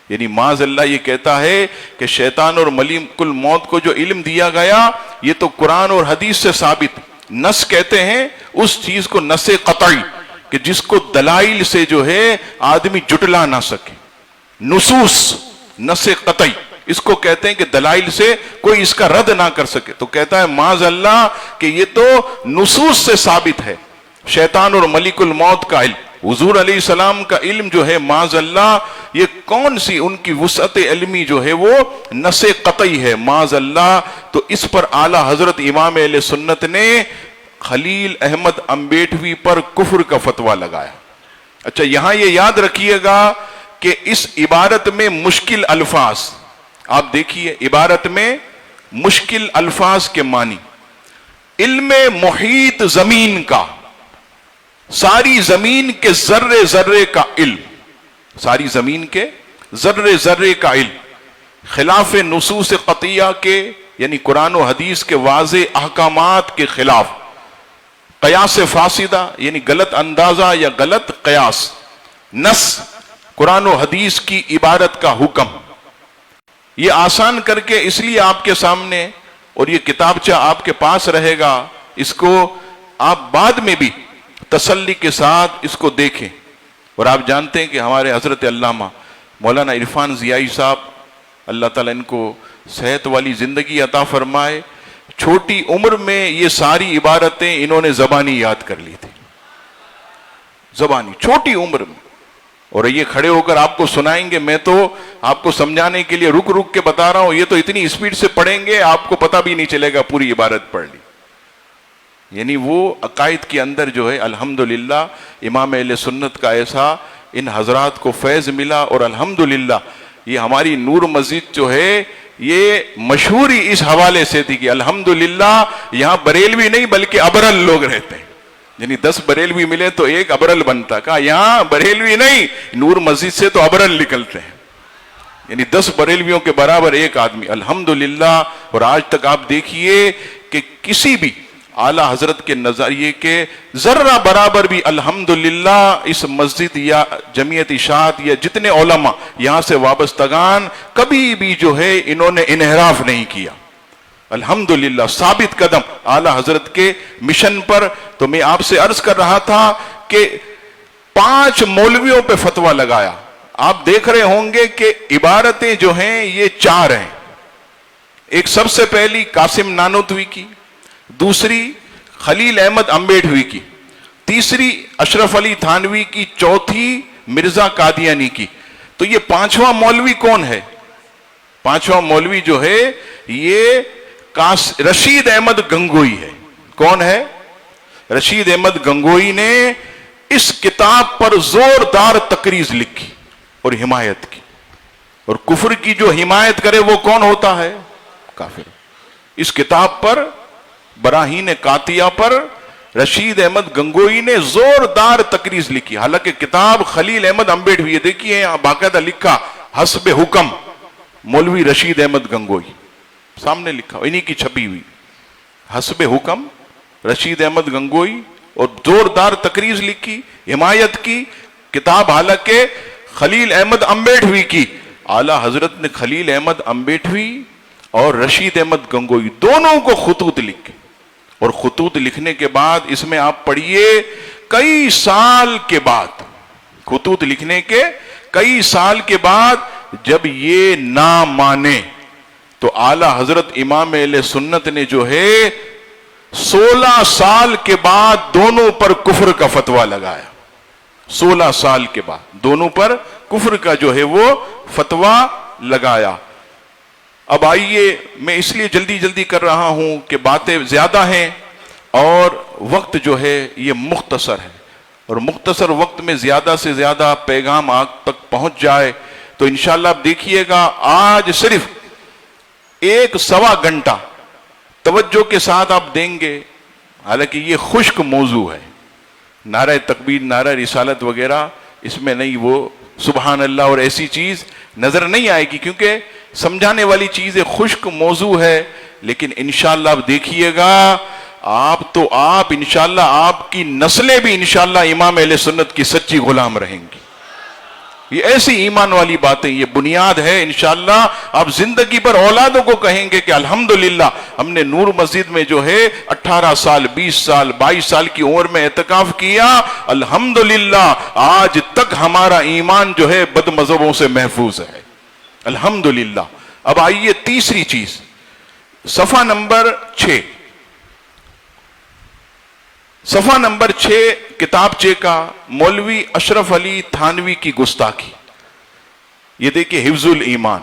یعنی معاذ اللہ یہ کہتا ہے کہ شیطان اور ملک الموت کو جو علم دیا گیا یہ تو قرآن اور حدیث سے ثابت. نص کہتے ہیں اس چیز کو نص قطعی کہ جس کو دلائل سے جو ہے آدمی جٹلا نہ سکے. نصوص نص قطعی اس کو کہتے ہیں کہ دلائل سے کوئی اس کا رد نہ کر سکے. تو کہتا ہے معاذ اللہ کہ یہ تو نصوص سے ثابت ہے. شیطان اور ملک الموت کا علم، حضور علیہ السلام کا علم جو ہے معاذ اللہ یہ کون سی ان کی وسعت علمی جو ہے وہ نص قطعی ہے معاذ اللہ. تو اس پر اعلی حضرت امام اہل سنت نے خلیل احمد امبیڈوی پر کفر کا فتویٰ لگایا. اچھا یہاں یہ یاد رکھیے گا کہ اس عبارت میں مشکل الفاظ آپ دیکھیے. عبارت میں مشکل الفاظ کے معنی، علم محیط زمین کا، ساری زمین کے ذرے ذرے کا علم، ساری زمین کے ذرے ذرے کا علم، خلاف نصوص قطعیہ کے یعنی قرآن و حدیث کے واضح احکامات کے خلاف، قیاس فاسدہ یعنی غلط اندازہ یا غلط قیاس، نص قرآن و حدیث کی عبارت کا حکم. یہ آسان کر کے اس لیے آپ کے سامنے، اور یہ کتابچہ آپ کے پاس رہے گا، اس کو آپ بعد میں بھی تسلی کے ساتھ اس کو دیکھیں. اور آپ جانتے ہیں کہ ہمارے حضرت علامہ مولانا عرفان ضیائی صاحب اللہ تعالیٰ ان کو صحت والی زندگی عطا فرمائے، چھوٹی عمر میں یہ ساری عبارتیں انہوں نے زبانی یاد کر لی تھی، زبانی، چھوٹی عمر میں. اور یہ کھڑے ہو کر آپ کو سنائیں گے. میں تو آپ کو سمجھانے کے لیے رک رک کے بتا رہا ہوں، یہ تو اتنی اسپیڈ سے پڑھیں گے آپ کو پتہ بھی نہیں چلے گا پوری عبارت پڑھ لی. یعنی وہ عقائد کے اندر جو ہے الحمدللہ امام اہل سنت کا ایسا ان حضرات کو فیض ملا. اور الحمدللہ یہ ہماری نور مسجد جو ہے یہ مشہور ہی اس حوالے سے تھی کہ الحمدللہ یہاں بریلوی نہیں بلکہ ابرل لوگ رہتے ہیں. یعنی 10 بریلوی ملے تو ایک ابرل بنتا. کہا یہاں بریلوی نہیں، نور مسجد سے تو ابرل نکلتے ہیں. یعنی 10 بریلویوں کے برابر ایک آدمی الحمدللہ. اور آج تک آپ دیکھیے کہ کسی بھی اعلیٰ حضرت کے نظریے کے ذرہ برابر بھی الحمدللہ اس مسجد یا جمعیت اشاعت یا جتنے علماء یہاں سے وابستگان کبھی بھی جو ہے انہوں نے انحراف نہیں کیا. الحمدللہ ثابت قدم اعلیٰ حضرت کے مشن پر. تو میں آپ سے عرض کر رہا تھا کہ 5 مولویوں پہ فتویٰ لگایا. آپ دیکھ رہے ہوں گے کہ عبارتیں جو ہیں یہ 4 ہیں. ایک سب سے پہلی قاسم نانوتوی کی، دوسری خلیل احمد امبیڈوی کی، تیسری اشرف علی تھانوی کی، چوتھی مرزا قادیانی کی. تو یہ 5واں مولوی کون ہے؟ 5واں مولوی جو ہے یہ رشید احمد گنگوئی ہے. کون ہے؟ رشید احمد گنگوئی نے اس کتاب پر زوردار تقریر لکھی اور حمایت کی. اور کفر کی جو حمایت کرے وہ کون ہوتا ہے؟ کافر. اس کتاب پر براہین قاطعہ پر رشید احمد گنگوئی نے زوردار تقریر لکھی. حالانکہ کتاب خلیل احمد امبیڈوی، دیکھیے باقاعدہ لکھا حسب حکم مولوی رشید احمد گنگوئی، سامنے لکھا، انہی کی چھپی ہوئی حسب حکم رشید احمد گنگوئی. اور زوردار تقریر لکھی، حمایت کی کتاب. حالانکہ خلیل احمد امبیڈوی کی، اعلیٰ حضرت نے خلیل احمد امبیڈوی اور رشید احمد گنگوئی دونوں کو خطوط لکھے. اور خطوط لکھنے کے بعد اس میں آپ پڑھیے کئی سال کے بعد، خطوط لکھنے کے کئی سال کے بعد جب یہ نہ مانے تو اعلیٰ حضرت امام اہل سنت نے جو ہے 16 سال کے بعد دونوں پر کفر کا فتویٰ لگایا. 16 سال کے بعد دونوں پر کفر کا جو ہے وہ فتویٰ لگایا. اب آئیے، میں اس لیے جلدی جلدی کر رہا ہوں کہ باتیں زیادہ ہیں اور وقت جو ہے یہ مختصر ہے. اور مختصر وقت میں زیادہ سے زیادہ پیغام آپ تک پہنچ جائے تو انشاءاللہ آپ دیکھیے گا آج صرف 1-1.25 گھنٹہ توجہ کے ساتھ آپ دیں گے. حالانکہ یہ خشک موضوع ہے، نعرہ تکبیر، نعرہ رسالت وغیرہ اس میں نہیں، وہ سبحان اللہ اور ایسی چیز نظر نہیں آئے گی کیونکہ سمجھانے والی چیز خشک موضوع ہے. لیکن انشاءاللہ آپ دیکھیے گا آپ انشاءاللہ آپ کی نسلیں بھی انشاءاللہ امام اہل سنت کی سچی غلام رہیں گی. یہ ایسی ایمان والی باتیں، یہ بنیاد ہے. انشاءاللہ آپ زندگی پر اولادوں کو کہیں گے کہ الحمدللہ ہم نے نور مسجد میں جو ہے 18 سال 20 سال 22 سال کی عمر میں اعتکاف کیا، الحمدللہ آج تک ہمارا ایمان جو ہے بد مذہبوں سے محفوظ ہے الحمدللہ. اب آئیے تیسری چیز، صفحہ نمبر 6، صفحہ نمبر 6 کتابچے کا مولوی اشرف علی تھانوی کی گستاخی. یہ دیکھیں حفظ الایمان،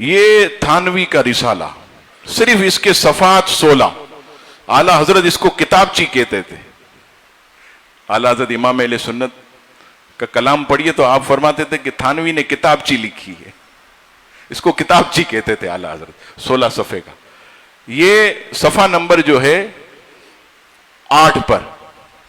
یہ تھانوی کا رسالہ، صرف اس کے صفحات 16. اعلیٰ حضرت اس کو کتابچی کہتے تھے. اعلیٰ حضرت امام اہل سنت کا کلام پڑھیے تو آپ فرماتے تھے کہ تھانوی نے کتابچی لکھی ہے. اس کو کتابچی کہتے تھے اعلیٰ حضرت. 16 صفحے کا یہ صفحہ نمبر جو ہے 8 پر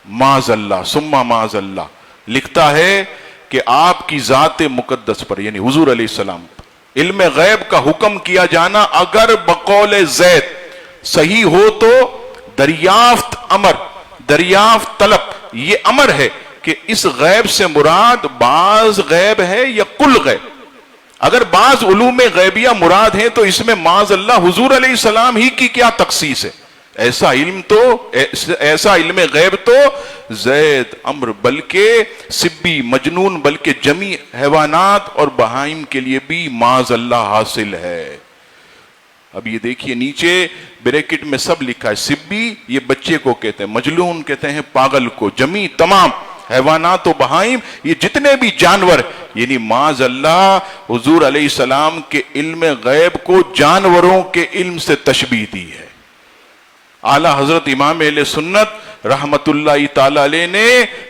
معاذ اللہ ثم معاذ اللہ لکھتا ہے کہ آپ کی ذات مقدس پر یعنی حضور علیہ السلام پر علم غیب کا حکم کیا جانا اگر بقول زید صحیح ہو تو دریافت امر، دریافت طلب، یہ امر ہے کہ اس غیب سے مراد بعض غیب ہے یا کل غیب. اگر بعض علوم غیبیہ مراد ہیں تو اس میں معاذ اللہ حضور علیہ السلام ہی کی کیا تخصیص ہے؟ ایسا علم غیب تو زید، امر، بلکہ سبی، مجنون، بلکہ جمی حیوانات اور بہائم کے لیے بھی معاذ اللہ حاصل ہے. اب یہ دیکھیے نیچے بریکٹ میں سب لکھا ہے، سبی یہ بچے کو کہتے ہیں، مجلون کہتے ہیں پاگل کو، جمی تمام حیوانات و بہائم، یہ جتنے بھی جانور، یعنی معاذ اللہ حضور علیہ السلام کے علم غیب کو جانوروں کے علم سے تشبیہ دی ہے۔ اعلیٰ حضرت امام اہل سنت رحمت اللہ تعالی علیہ نے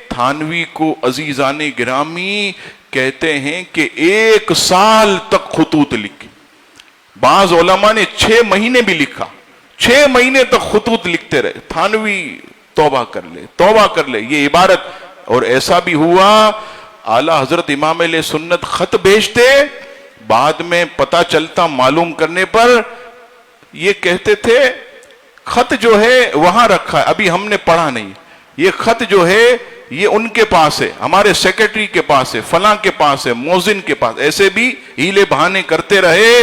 تھانوی کو عزیزان گرامی کہتے ہیں کہ 1 سال تک خطوط لکھے، بعض علماء نے 6 مہینے بھی لکھا، 6 مہینے تک خطوط لکھتے رہے۔ تھانوی توبہ کر لے توبہ کر لے، یہ عبارت، اور ایسا بھی ہوا اعلیٰ حضرت امام علیہ سنت خط بھیجتے، بعد میں پتہ چلتا معلوم کرنے پر یہ کہتے تھے خط جو ہے وہاں رکھا ہے، ابھی ہم نے پڑھا نہیں، یہ خط جو ہے یہ ان کے پاس ہے، ہمارے سیکرٹری کے پاس ہے، فلاں کے پاس ہے، موزن کے پاس، ایسے بھی ہیلے بہانے کرتے رہے،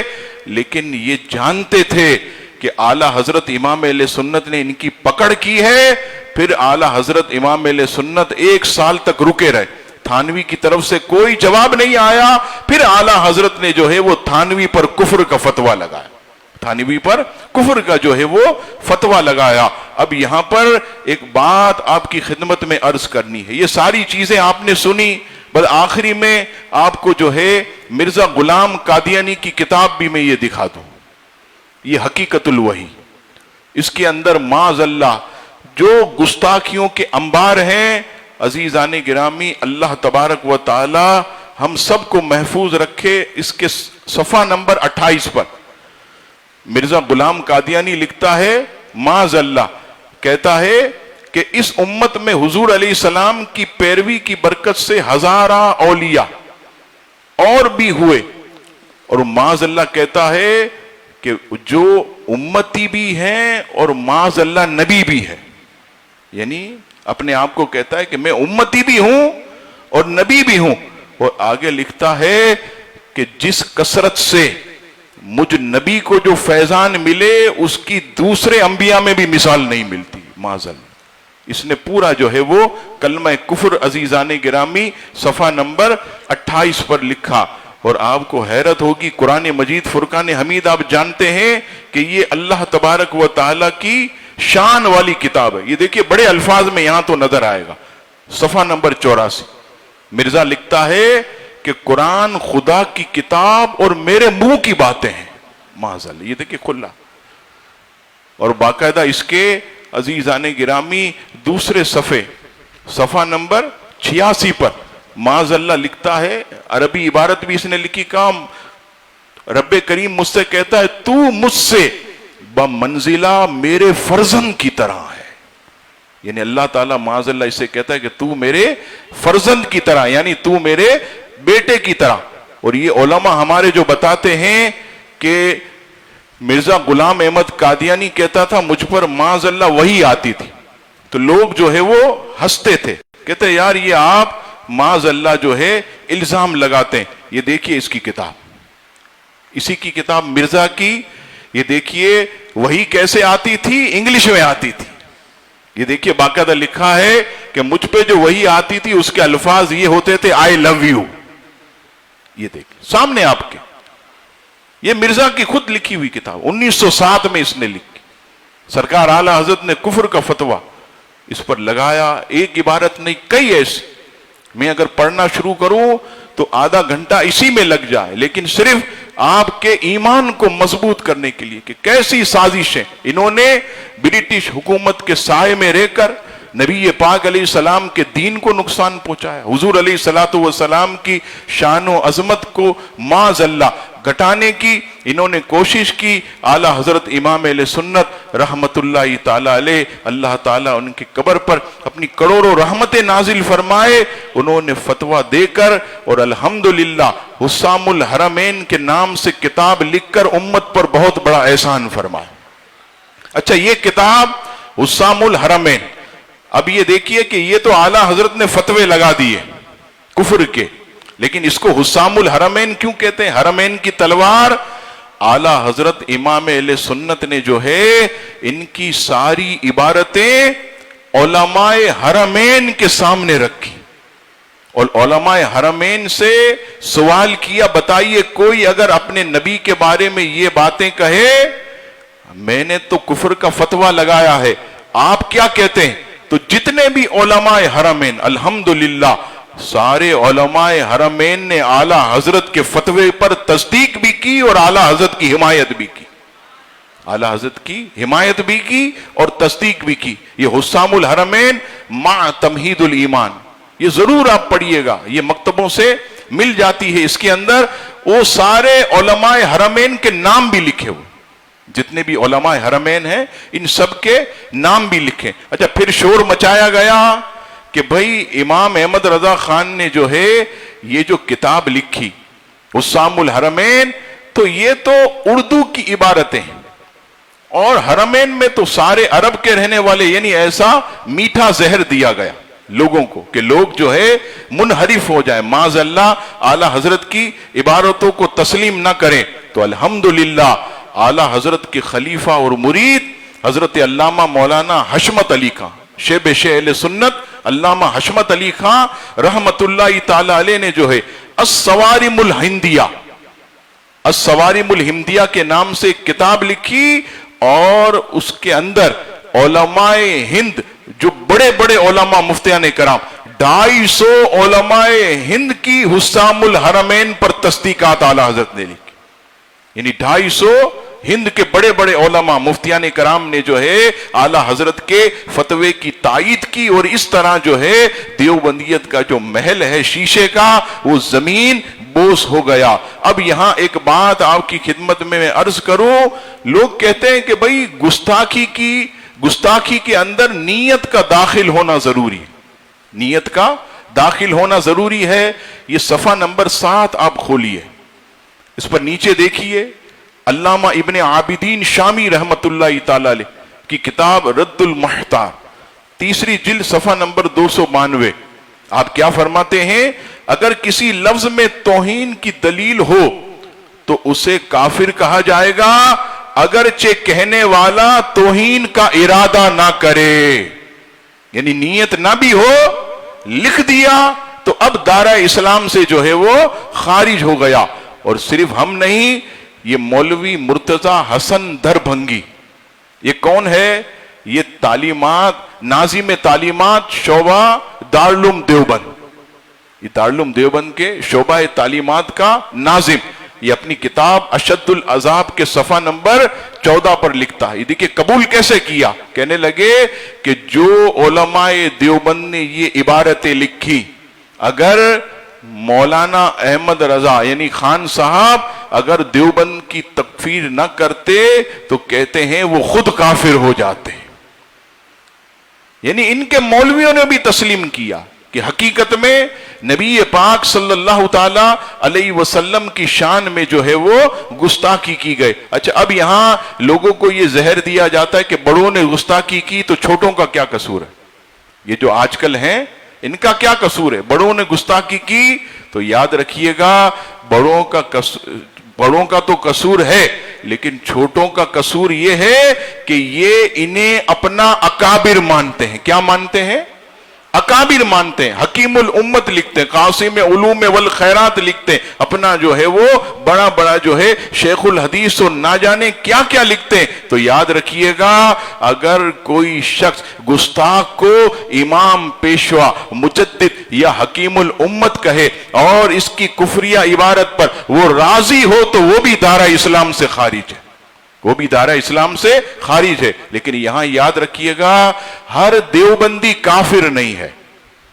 لیکن یہ جانتے تھے کہ اعلیٰ حضرت امام اہل سنت نے ان کی پکڑ کی ہے۔ پھر اعلیٰ حضرت امام اہل سنت 1 سال تک رکے رہے، تھانوی کی طرف سے کوئی جواب نہیں آیا، پھر اعلیٰ حضرت نے جو ہے وہ تھانوی پر کفر کا فتویٰ لگایا، تھانوی پر کفر کا جو ہے وہ فتویٰ لگایا۔ اب یہاں پر ایک بات آپ کی خدمت میں عرض کرنی ہے، یہ ساری چیزیں آپ نے سنی، بس آخری میں آپ کو جو ہے مرزا غلام قادیانی کی کتاب بھی میں یہ دکھا دوں، یہ حقیقت الوحی، اس کے اندر معاذ اللہ جو گستاخیوں کے انبار ہیں، عزیزان گرامی اللہ تبارک و تعالی ہم سب کو محفوظ رکھے۔ اس کے صفحہ نمبر 28 پر مرزا غلام قادیانی لکھتا ہے، معاذ اللہ کہتا ہے کہ اس امت میں حضور علیہ السلام کی پیروی کی برکت سے ہزارہ اولیاء اور بھی ہوئے، اور معاذ اللہ کہتا ہے کہ جو امتی بھی ہیں اور معاذ اللہ نبی بھی ہے، یعنی اپنے آپ کو کہتا ہے کہ میں امتی بھی ہوں اور نبی بھی ہوں، اور آگے لکھتا ہے کہ جس کثرت سے مجھ نبی کو جو فیضان ملے اس کی دوسرے انبیاء میں بھی مثال نہیں ملتی، معاذ اللہ۔ اس نے پورا جو ہے وہ کلمہ کفر عزیزان گرامی صفحہ نمبر 28 پر لکھا، اور آپ کو حیرت ہوگی، قرآن مجید فرقان حمید آپ جانتے ہیں کہ یہ اللہ تبارک و تعالی کی شان والی کتاب ہے۔ یہ دیکھیے بڑے الفاظ میں یہاں تو نظر آئے گا، صفحہ نمبر 84 مرزا لکھتا ہے کہ قرآن خدا کی کتاب اور میرے منہ کی باتیں ہیں، معاذ اللہ۔ یہ دیکھیے کھلا، اور باقاعدہ اس کے عزیزان گرامی دوسرے صفحہ نمبر 86 پر معاذ اللہ لکھتا ہے، عربی عبارت بھی اس نے لکھی، کام رب کریم مجھ سے کہتا ہے تو مجھ سے بمنزلہ میرے فرزند کی طرح ہے، یعنی اللہ تعالیٰ معاذ اللہ اسے کہتا ہے کہ تو میرے فرزند کی طرح، یعنی تو میرے بیٹے کی طرح۔ اور یہ علماء ہمارے جو بتاتے ہیں کہ مرزا غلام احمد قادیانی کہتا تھا مجھ پر معاذ اللہ وحی آتی تھی، تو لوگ جو ہے وہ ہنستے تھے، کہتے یار یہ آپ معاذ اللہ جو ہے الزام لگاتے ہیں۔ یہ دیکھیے اس کی کتاب، اسی کی کتاب مرزا کی، یہ دیکھیے وحی کیسے آتی تھی، انگلش میں آتی تھی۔ یہ دیکھیے باقاعدہ لکھا ہے کہ مجھ پہ جو وحی آتی تھی اس کے الفاظ یہ ہوتے تھے آئی لو یو۔ یہ دیکھیں سامنے آپ کے، یہ مرزا کی خود لکھی ہوئی کتاب، 1907 میں اس نے لکھی۔ سرکار اعلیٰ حضرت نے کفر کا فتویٰ اس پر لگایا، ایک عبارت نہیں کئی ایسی، میں اگر پڑھنا شروع کروں تو آدھا گھنٹہ اسی میں لگ جائے، لیکن صرف آپ کے ایمان کو مضبوط کرنے کے لیے کہ کیسی سازشیں انہوں نے برٹش حکومت کے سائے میں رہ کر نبی پاک علیہ السلام کے دین کو نقصان پہنچایا، حضور علیہ السلام کی شان و عظمت کو معاذ اللہ گھٹانے کی انہوں نے کوشش کی۔ اعلیٰ حضرت امام اہل سنت رحمت اللہ تعالی علیہ، اللہ تعالیٰ ان کی قبر پر اپنی کروڑوں رحمتیں نازل فرمائے، انہوں نے فتویٰ دے کر اور الحمدللہ حسام الحرمین کے نام سے کتاب لکھ کر امت پر بہت بڑا احسان فرمایا۔ اچھا یہ کتاب حسام الحرمین، اب یہ دیکھیے کہ یہ تو اعلیٰ حضرت نے فتوے لگا دیے کفر کے، لیکن اس کو حسام الحرمین کیوں کہتے ہیں؟ حرمین کی تلوار، اعلیٰ حضرت امام اہل سنت نے جو ہے ان کی ساری عبارتیں علماء حرمین کے سامنے رکھی، اور علماء حرمین سے سوال کیا بتائیے کوئی اگر اپنے نبی کے بارے میں یہ باتیں کہے میں نے تو کفر کا فتویٰ لگایا ہے، آپ کیا کہتے ہیں؟ تو جتنے بھی علماء حرمین الحمدللہ سارے علماء حرمین نے اعلیٰ حضرت کے فتوے پر تصدیق بھی کی اور اعلیٰ حضرت کی حمایت بھی کی، اعلیٰ حضرت کی حمایت بھی کی اور تصدیق بھی کی۔ یہ حسام الحرمین مع تمہید الایمان، یہ ضرور آپ پڑھیے گا، یہ مکتبوں سے مل جاتی ہے، اس کے اندر وہ سارے علماء حرمین کے نام بھی لکھے ہوئے، جتنے بھی علماء حرمین ہیں ان سب کے نام بھی لکھے۔ اچھا پھر شور مچایا گیا کہ بھئی امام احمد رضا خان نے جو ہے یہ جو کتاب لکھی حسام الحرمین، تو یہ تو اردو کی عبارتیں ہیں، اور حرمین میں تو سارے عرب کے رہنے والے، یعنی ایسا میٹھا زہر دیا گیا لوگوں کو کہ لوگ جو ہے منحرف ہو جائیں، معاذ اللہ اعلیٰ حضرت کی عبارتوں کو تسلیم نہ کریں۔ تو الحمدللہ اعلیٰ حضرت کے خلیفہ اور مرید حضرت علامہ مولانا حشمت علی خان، شیب اہل سنت علامہ حشمت علی خان رحمت اللہ تعالی علیہ نے جو ہے الصوارم الہندیہ، الصوارم الہندیہ کے نام سے ایک کتاب لکھی، اور اس کے اندر علماء ہند جو بڑے بڑے علماء مفتیان کرام 250 علماء ہند کی حسام الحرمین پر تصدیقات اعلیٰ حضرت نے لکھی، یعنی 250 ہند کے بڑے بڑے علماء مفتیان کرام نے جو ہے اعلیٰ حضرت کے فتوے کی تائید کی، اور اس طرح جو ہے دیوبندیت کا جو محل ہے شیشے کا وہ زمین بوس ہو گیا۔ اب یہاں ایک بات آپ کی خدمت میں عرض کروں، لوگ کہتے ہیں کہ بھئی گستاخی کے اندر نیت کا داخل ہونا ضروری ہے، نیت کا داخل ہونا ضروری ہے۔ یہ صفحہ نمبر 7 آپ کھولیے، اس پر نیچے دیکھیے علامہ ابن عابدین شامی رحمت اللہ تعالی علیہ کی کتاب رد المحتار، 3 جلد صفحہ نمبر 292۔ آپ کیا فرماتے ہیں؟ اگر کسی لفظ میں توہین کی دلیل ہو تو اسے کافر کہا جائے گا اگرچہ کہنے والا توہین کا ارادہ نہ کرے، یعنی نیت نہ بھی ہو، لکھ دیا تو اب دائرہ اسلام سے جو ہے وہ خارج ہو گیا۔ اور صرف ہم نہیں، یہ مولوی مرتضی حسن دربھنگی، یہ کون ہے؟ یہ تعلیمات، ناظم تعلیمات شعبہ دارالعلوم دیوبند، یہ دارالعلوم دیوبند کے شعبہ تعلیمات کا ناظم، یہ اپنی کتاب اشد العذاب کے صفحہ نمبر 14 پر لکھتا ہے۔ یہ دیکھیں قبول کیسے کیا، کہنے لگے کہ جو علماء دیوبند نے یہ عبارتیں لکھی، اگر مولانا احمد رضا یعنی خان صاحب اگر دیوبند کی تکفیر نہ کرتے تو کہتے ہیں وہ خود کافر ہو جاتے، یعنی ان کے مولویوں نے بھی تسلیم کیا کہ حقیقت میں نبی پاک صلی اللہ تعالی علیہ وسلم کی شان میں جو ہے وہ گستاخی کی گئے۔ اچھا اب یہاں لوگوں کو یہ زہر دیا جاتا ہے کہ بڑوں نے گستاخی کی تو چھوٹوں کا کیا قصور ہے؟ یہ جو آج کل ہیں ان کا کیا قصور ہے؟ بڑوں نے گستاخی کی تو یاد رکھیے گا بڑوں کا تو قصور ہے، لیکن چھوٹوں کا قصور یہ ہے کہ یہ انہیں اپنا اکابر مانتے ہیں۔ کیا مانتے ہیں؟ اکابر مانتے ہیں۔ حکیم الامت لکھتے ہیں، قاسم علوم والخیرات لکھتے ہیں، اپنا جو ہے وہ بڑا بڑا جو ہے شیخ الحدیث اور نہ جانے کیا کیا لکھتے ہیں۔ تو یاد رکھیے گا اگر کوئی شخص گستاخ کو امام پیشوا مجدد یا حکیم الامت کہے اور اس کی کفریہ عبارت پر وہ راضی ہو تو وہ بھی دائرہ اسلام سے خارج ہے، وہ بھی دائرہ اسلام سے خارج ہے۔ لیکن یہاں یاد رکھیے گا ہر دیوبندی کافر نہیں ہے،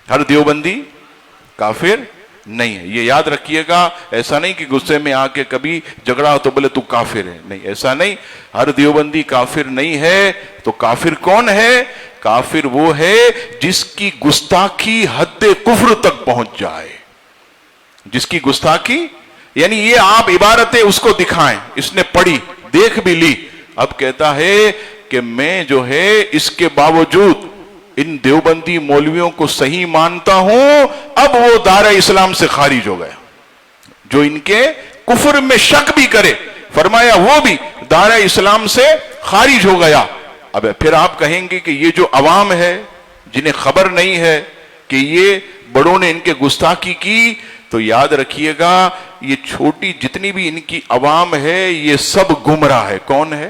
ہر دیوبندی کافر نہیں ہے، یہ یاد رکھیے گا۔ ایسا نہیں کہ غصے میں آ کے کبھی جھگڑا ہو تو بولے تو کافر ہے، نہیں، ایسا نہیں، ہر دیوبندی کافر نہیں ہے۔ تو کافر کون ہے؟ کافر وہ ہے جس کی گستاخی حد کفر تک پہنچ جائے، جس کی گستاخی یعنی یہ آپ عبارتیں اس کو دکھائیں، اس نے پڑھی دیکھ بھی لی، اب کہتا ہے کہ میں جو ہے اس کے باوجود ان دیوبندی مولویوں کو صحیح مانتا ہوں، اب وہ دائرہ اسلام سے خارج ہو گیا۔ جو ان کے کفر میں شک بھی کرے، فرمایا وہ بھی دائرہ اسلام سے خارج ہو گیا۔ اب پھر آپ کہیں گے کہ یہ جو عوام ہے جنہیں خبر نہیں ہے کہ یہ بڑوں نے ان کے گستاخی کی، تو یاد رکھیے گا یہ چھوٹی جتنی بھی ان کی عوام ہے یہ سب گمراہ ہے۔ کون ہے؟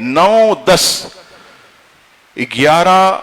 9, 10, 11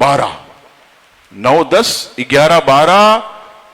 12, 9, 10, 11, 12,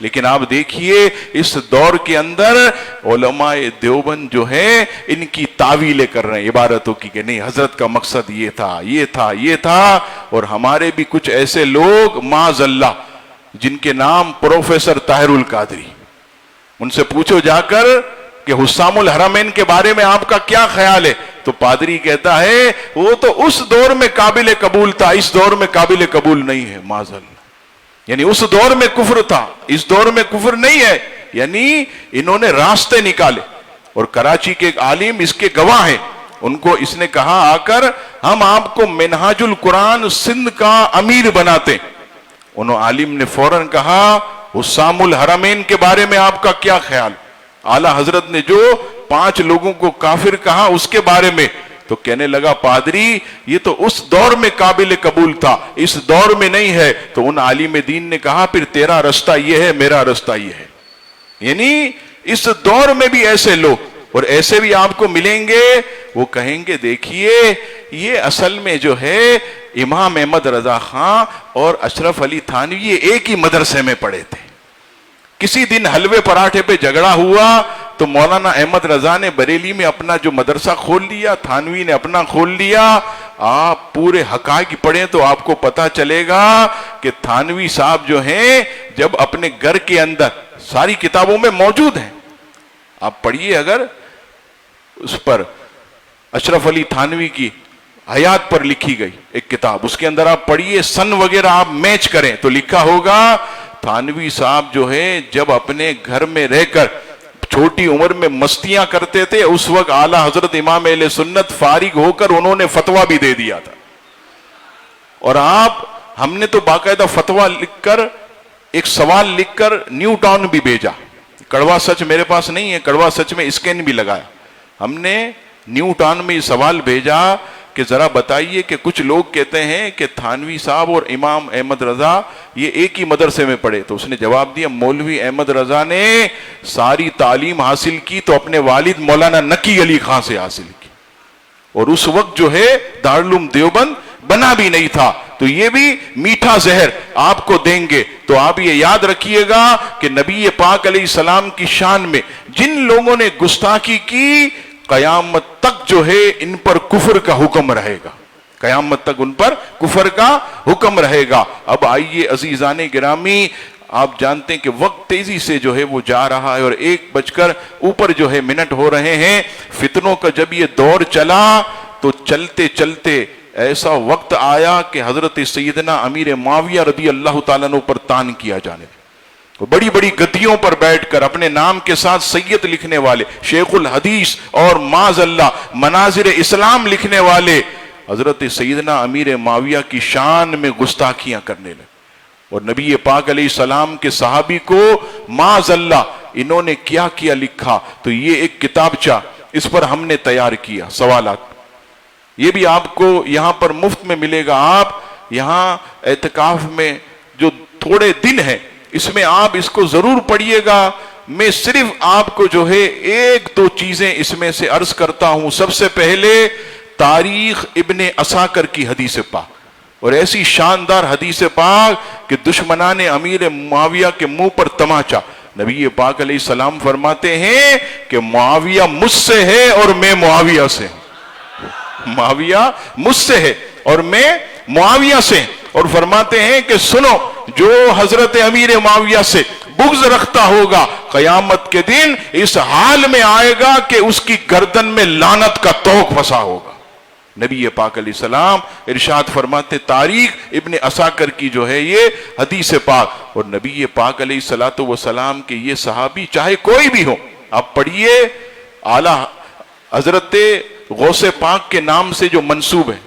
لیکن آپ دیکھیے اس دور کے اندر علماء دیوبند جو ہے ان کی تعویلیں کر رہے ہیں عبارتوں کی کہ نہیں حضرت کا مقصد یہ تھا یہ تھا یہ تھا. اور ہمارے بھی کچھ ایسے لوگ معاذ اللہ جن کے نام پروفیسر طاہر القادری، ان سے پوچھو جا کر کہ حسام الحرمین کے بارے میں آپ کا کیا خیال ہے، تو پادری کہتا ہے وہ تو اس دور میں قابل قبول تھا، اس دور میں قابل قبول نہیں ہے معاذ اللہ. یعنی اس دور میں کفر تھا، اس دور میں کفر نہیں ہے. یعنی انہوں نے راستے نکالے. اور کراچی کے ایک عالم اس کے گواہ ہیں، ان کو اس نے کہا آ کر ہم آپ کو منہاج القرآن سندھ کا امیر بناتے. انہوں عالم نے فوراً کہا حسام الحرمین کے بارے میں آپ کا کیا خیال؟ اعلیٰ حضرت نے جو 5 لوگوں کو کافر کہا اس کے بارے میں، تو کہنے لگا پادری یہ تو اس دور میں قابل قبول تھا، اس دور میں نہیں ہے. تو ان عالم دین نے کہا پھر تیرا رستہ یہ ہے میرا رستہ یہ ہے. یعنی اس دور میں بھی ایسے لوگ اور ایسے بھی آپ کو ملیں گے، وہ کہیں گے دیکھیے یہ اصل میں جو ہے امام احمد رضا خان اور اشرف علی تھانوی یہ ایک ہی مدرسے میں پڑھے تھے. کسی دن حلوے پراٹھے پہ جھگڑا ہوا تو مولانا احمد رضا نے بریلی میں اپنا جو مدرسہ کھول لیا، تھانوی نے اپنا کھول لیا. آپ پورے حقائق پڑھیں تو آپ کو پتا چلے گا کہ تھانوی صاحب جو ہیں جب اپنے گھر کے اندر ساری کتابوں میں موجود ہیں، آپ پڑھیے اگر اس پر اشرف علی تھانوی کی حیات پر لکھی گئی ایک کتاب، اس کے اندر آپ پڑھیے سن وغیرہ آپ میچ کریں تو لکھا ہوگا تھانوی صاحب جو ہے جب اپنے گھر میں رہ کر چھوٹی عمر میں مستیاں کرتے تھے اس وقت اعلیٰ حضرت امام اہل سنت فارغ ہو کر انہوں نے فتویٰ بھی دے دیا تھا. اور ہم نے تو باقاعدہ فتویٰ لکھ کر ایک سوال لکھ کر نیو ٹاؤن بھی بھیجا. کڑوا سچ میرے پاس نہیں ہے، کڑوا سچ میں اسکین بھی لگایا. ہم نے نیو ٹاؤن میں یہ سوال بھیجا کہ ذرا بتائیے کہ کچھ لوگ کہتے ہیں کہ تھانوی صاحب اور امام احمد رضا یہ ایک ہی مدرسے میں پڑھے. تو اس نے جواب دیا مولوی احمد رضا نے ساری تعلیم حاصل کی تو اپنے والد مولانا نقی علی خان سے حاصل کی، اور اس وقت جو ہے دارالعلوم دیوبند بنا بھی نہیں تھا. تو یہ بھی میٹھا زہر آپ کو دیں گے. تو آپ یہ یاد رکھیے گا کہ نبی پاک علیہ السلام کی شان میں جن لوگوں نے گستاخی کی قیامت تک جو ہے ان پر کفر کا حکم رہے گا، قیامت تک ان پر کفر کا حکم رہے گا. اب آئیے عزیزان گرامی، آپ جانتے ہیں کہ وقت تیزی سے جو ہے وہ جا رہا ہے اور 1 جو ہے منٹ ہو رہے ہیں. فتنوں کا جب یہ دور چلا تو چلتے چلتے ایسا وقت آیا کہ حضرت سیدنا امیر معاویہ رضی اللہ تعالیٰ عنہ پر تان کیا جانے لگا. بڑی بڑی گدیوں پر بیٹھ کر اپنے نام کے ساتھ سید لکھنے والے، شیخ الحدیث اور معاذ اللہ مناظر اسلام لکھنے والے حضرت سیدنا امیر معاویہ کی شان میں گستاخیاں کرنے لگے. اور نبی پاک علیہ السلام کے صحابی کو معاذ اللہ انہوں نے کیا کیا لکھا. تو یہ ایک کتابچہ اس پر ہم نے تیار کیا سوالات، یہ بھی آپ کو یہاں پر مفت میں ملے گا. آپ یہاں اعتکاف میں جو تھوڑے دن ہیں اس میں آپ اس کو ضرور پڑھیے گا. میں صرف آپ کو جو ہے 1-2 چیزیں اس میں سے عرض کرتا ہوں. سب سے پہلے تاریخ ابن عساکر کی حدیث پاک، اور ایسی شاندار حدیث پاک کہ دشمنان امیر معاویہ کے منہ پر تماچا. نبی پاک علیہ السلام فرماتے ہیں کہ معاویہ مجھ سے ہے اور میں معاویہ سے ہوں. معاویہ مجھ سے ہے اور میں معاویہ سے. اور فرماتے ہیں کہ سنو جو حضرت امیر معاویہ سے بغض رکھتا ہوگا قیامت کے دن اس حال میں آئے گا کہ اس کی گردن میں لعنت کا توق پھنسا ہوگا. نبی پاک علیہ السلام ارشاد فرماتے تاریخ ابن عساکر کی جو ہے یہ حدیث پاک. اور نبی پاک علیہ الصلوۃ والسلام کے یہ صحابی چاہے کوئی بھی ہو، آپ پڑھیے اعلیٰ حضرت غوث پاک کے نام سے جو منسوب ہے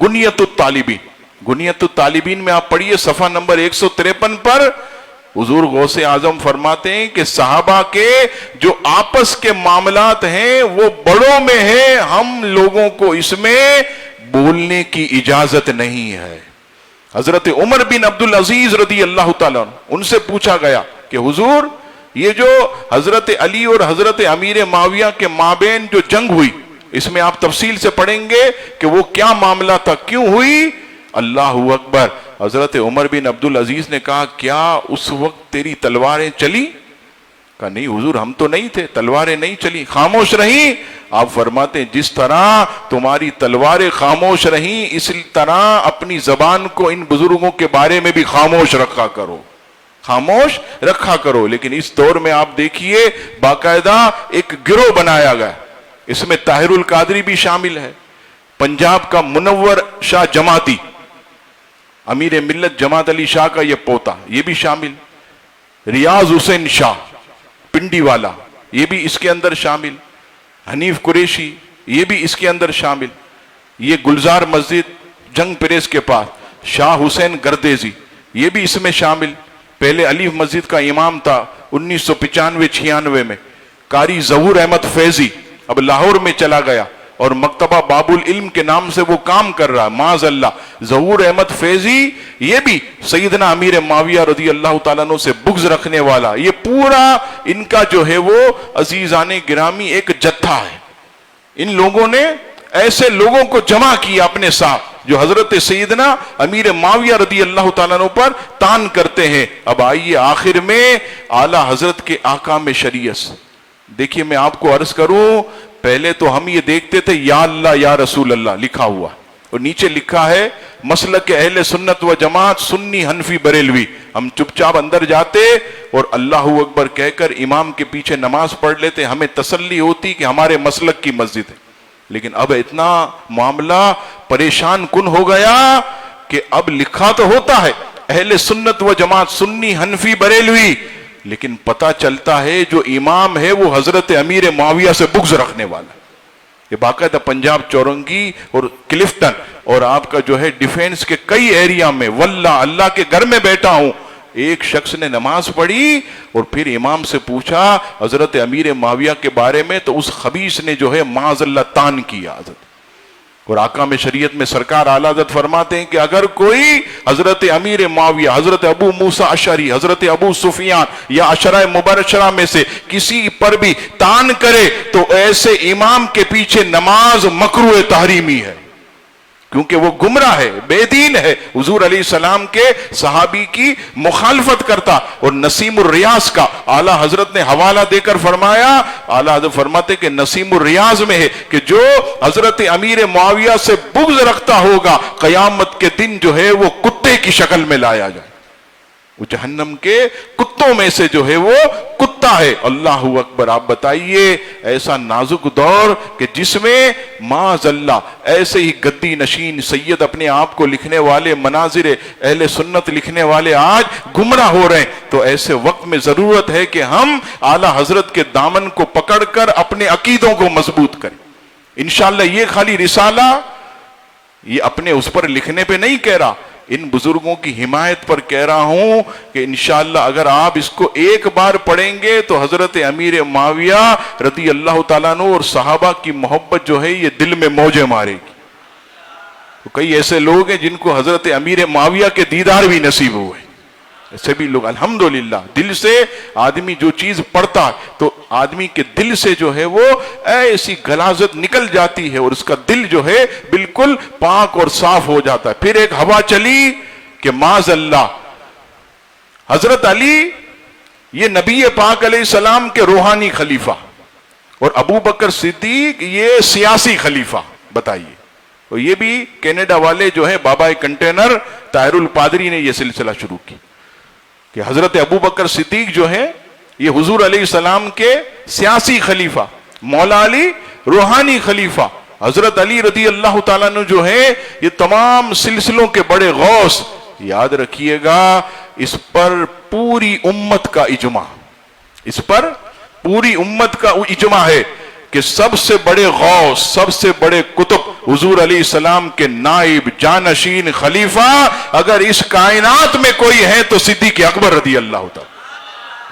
گنیت الطالبین، گنیت الطالبین میں آپ پڑھیے صفحہ نمبر 153 پر حضور غوث اعظم فرماتے ہیں کہ صحابہ کے جو آپس کے معاملات ہیں وہ بڑوں میں ہیں، ہم لوگوں کو اس میں بولنے کی اجازت نہیں ہے. حضرت عمر بن عبدالعزیز رضی اللہ تعالیٰ ان سے پوچھا گیا کہ حضور یہ جو حضرت علی اور حضرت امیر معاویہ کے مابین جو جنگ ہوئی اس میں آپ تفصیل سے پڑھیں گے کہ وہ کیا معاملہ تھا، کیوں ہوئی. اللہ اکبر. حضرت عمر بن عبد العزیز نے کہا کیا اس وقت تیری تلواریں چلی؟ کہا نہیں حضور ہم تو نہیں تھے، تلواریں نہیں چلی، خاموش رہیں۔ آپ فرماتے ہیں جس طرح تمہاری تلواریں خاموش رہیں اس طرح اپنی زبان کو ان بزرگوں کے بارے میں بھی خاموش رکھا کرو، خاموش رکھا کرو۔ لیکن اس دور میں آپ دیکھیے باقاعدہ ایک گروہ بنایا گیا، اس میں طاہر القادری بھی شامل ہے، پنجاب کا منور شاہ جماعتی، امیر ملت جماعت علی شاہ کا یہ پوتا، یہ بھی شامل، ریاض حسین شاہ پنڈی والا یہ بھی اس کے اندر شامل، حنیف قریشی یہ بھی اس کے اندر شامل، یہ گلزار مسجد جنگ پریس کے پاس شاہ حسین گردیزی یہ بھی اس میں شامل، پہلے علیف مسجد کا امام تھا 1995-96 میں، قاری ظہور احمد فیضی اب لاہور میں چلا گیا اور مکتبہ باب العلم کے نام سے وہ کام کر رہا ہے، معاذ اللہ۔ ظہور احمد فیضی یہ بھی سیدنا امیر معاویہ رضی اللہ تعالیٰ عنہ سے بغض رکھنے والا، یہ پورا ان کا جو ہے وہ عزیزان گرامی ایک جتھا ہے۔ ان لوگوں نے ایسے لوگوں کو جمع کیا اپنے ساتھ جو حضرت سیدنا امیر معاویہ رضی اللہ تعالیٰ عنہ پر تان کرتے ہیں۔ اب آئیے آخر میں اعلیٰ حضرت کے احکام شریعت، دیکھیے میں آپ کو عرض کروں، پہلے تو ہم یہ دیکھتے تھے یا اللہ یا رسول اللہ لکھا ہوا اور نیچے لکھا ہے مسلک اہل سنت و جماعت سنی حنفی بریلوی، ہم چپ چاپ اندر جاتے اور اللہ اکبر کہہ کر امام کے پیچھے نماز پڑھ لیتے، ہمیں تسلی ہوتی کہ ہمارے مسلک کی مسجد ہے۔ لیکن اب اتنا معاملہ پریشان کن ہو گیا کہ اب لکھا تو ہوتا ہے اہل سنت و جماعت سنی حنفی بریلوی، لیکن پتہ چلتا ہے جو امام ہے وہ حضرت امیر معاویہ سے بغض رکھنے والا۔ یہ باقاعدہ پنجاب چورنگی اور کلفٹن اور آپ کا جو ہے ڈیفینس کے کئی ایریا میں واللہ اللہ کے گھر میں بیٹھا ہوں، ایک شخص نے نماز پڑھی اور پھر امام سے پوچھا حضرت امیر معاویہ کے بارے میں، تو اس خبیث نے جو ہے معاذ اللہ تان کیا حضرت۔ اور احکام شریعت میں سرکار اعلیٰ حضرت فرماتے ہیں کہ اگر کوئی حضرت امیر معاویہ، حضرت ابو موسیٰ اشعری، حضرت ابو سفیان یا عشرہ مبشرہ میں سے کسی پر بھی تان کرے تو ایسے امام کے پیچھے نماز مکروہ تحریمی ہے، کیونکہ وہ گمراہ ہے، بے دین ہے، حضور علیہ السلام کے صحابی کی مخالفت کرتا۔ اور نسیم الریاض کا اعلیٰ حضرت نے حوالہ دے کر فرمایا، اعلیٰ حضرت فرماتے کہ نسیم الریاض میں ہے کہ جو حضرت امیر معاویہ سے بغض رکھتا ہوگا قیامت کے دن جو ہے وہ کتے کی شکل میں لایا جائے، وہ جہنم کے کتوں میں سے جو ہے وہ کتا ہے۔ اللہ اکبر۔ آپ بتائیے ایسا نازک دور کہ جس میں معاذ اللہ ایسے ہی گدی نشین سید اپنے آپ کو لکھنے والے، مناظر اہل سنت لکھنے والے آج گمراہ ہو رہے ہیں، تو ایسے وقت میں ضرورت ہے کہ ہم اعلیٰ حضرت کے دامن کو پکڑ کر اپنے عقیدوں کو مضبوط کریں۔ انشاءاللہ یہ خالی رسالہ یہ اپنے اس پر لکھنے پہ نہیں کہہ رہا، ان بزرگوں کی حمایت پر کہہ رہا ہوں کہ انشاءاللہ اگر آپ اس کو ایک بار پڑھیں گے تو حضرت امیر معاویہ رضی اللہ تعالیٰ عنہ اور صحابہ کی محبت جو ہے یہ دل میں موجیں مارے گی۔ تو کئی ایسے لوگ ہیں جن کو حضرت امیر معاویہ کے دیدار بھی نصیب ہوئے، ایسے بھی لوگ الحمدللہ۔ دل سے آدمی جو چیز پڑھتا ہے تو آدمی کے دل سے جو ہے وہ ایسی غلاظت نکل جاتی ہے اور اس کا دل جو ہے بالکل پاک اور صاف ہو جاتا ہے۔ پھر ایک ہوا چلی کہ معاذ اللہ حضرت علی یہ نبی پاک علیہ السلام کے روحانی خلیفہ اور ابو بکر صدیق یہ سیاسی خلیفہ، بتائیے۔ اور یہ بھی کینیڈا والے جو ہے بابا کنٹینر طاہر القادری نے یہ سلسلہ شروع کی کہ حضرت ابو بکر صدیق جو ہے یہ حضور علیہ السلام کے سیاسی خلیفہ، مولا علی روحانی خلیفہ، حضرت علی رضی اللہ تعالیٰ عنہ جو ہے یہ تمام سلسلوں کے بڑے غوث۔ یاد رکھیے گا اس پر پوری امت کا اجماع، اس پر پوری امت کا اجماع ہے کہ سب سے بڑے غوث، سب سے بڑے قطب حضور علیہ السلام کے نائب جانشین خلیفہ اگر اس کائنات میں کوئی ہے تو صدیق اکبر رضی اللہ تعالیٰ۔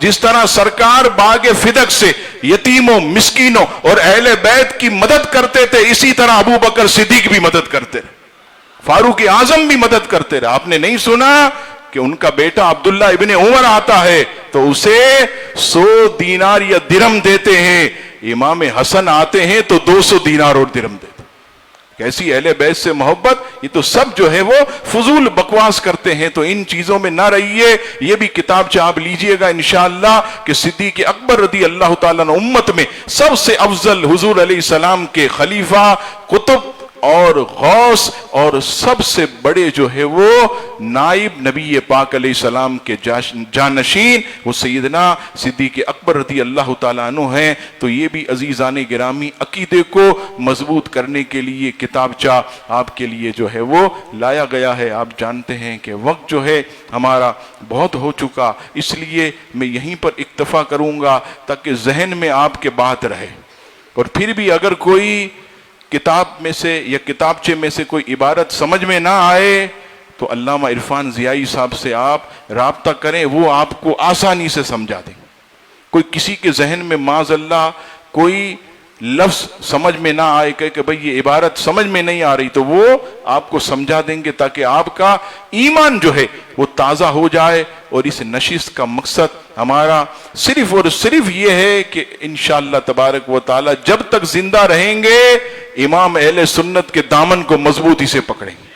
جس طرح سرکار باغ فدق سے یتیموں، مسکینوں اور اہل بیت کی مدد کرتے تھے، اسی طرح ابو بکر صدیق بھی مدد کرتے رہے، فاروق اعظم بھی مدد کرتے رہے۔ آپ نے نہیں سنا کہ ان کا بیٹا عبداللہ ابن عمر آتا ہے تو اسے 100 دینار یا درہم دیتے ہیں، امام حسن آتے ہیں تو 200 دینار اور درہم دیتے ہیں۔ کیسی اہل بیت سے محبت! یہ تو سب جو ہے وہ فضول بکواس کرتے ہیں، تو ان چیزوں میں نہ رہیے۔ یہ بھی کتاب آپ لیجئے گا انشاءاللہ کہ صدیق اکبر رضی اللہ تعالیٰ عنہ امت میں سب سے افضل حضور علیہ السلام کے خلیفہ، قطب اور غوث اور سب سے بڑے جو ہے وہ نائب نبی پاک علیہ السلام کے جانشین وہ سیدنا صدیق اکبر رضی اللہ تعالیٰ عنہ ہیں۔ تو یہ بھی عزیزان گرامی عقیدے کو مضبوط کرنے کے لیے کتابچہ آپ کے لیے جو ہے وہ لایا گیا ہے۔ آپ جانتے ہیں کہ وقت جو ہے ہمارا بہت ہو چکا، اس لیے میں یہیں پر اکتفا کروں گا تاکہ ذہن میں آپ کے بات رہے، اور پھر بھی اگر کوئی کتاب میں سے یا کتابچے میں سے کوئی عبارت سمجھ میں نہ آئے تو علامہ عرفان ضیائی صاحب سے آپ رابطہ کریں، وہ آپ کو آسانی سے سمجھا دیں۔ کوئی کسی کے ذہن میں معاذ اللہ کوئی لفظ سمجھ میں نہ آئے کہ بھئی یہ عبارت سمجھ میں نہیں آ رہی، تو وہ آپ کو سمجھا دیں گے تاکہ آپ کا ایمان جو ہے وہ تازہ ہو جائے۔ اور اس نشست کا مقصد ہمارا صرف اور صرف یہ ہے کہ انشاءاللہ تبارک و تعالی جب تک زندہ رہیں گے امام اہل سنت کے دامن کو مضبوطی سے پکڑیں گے،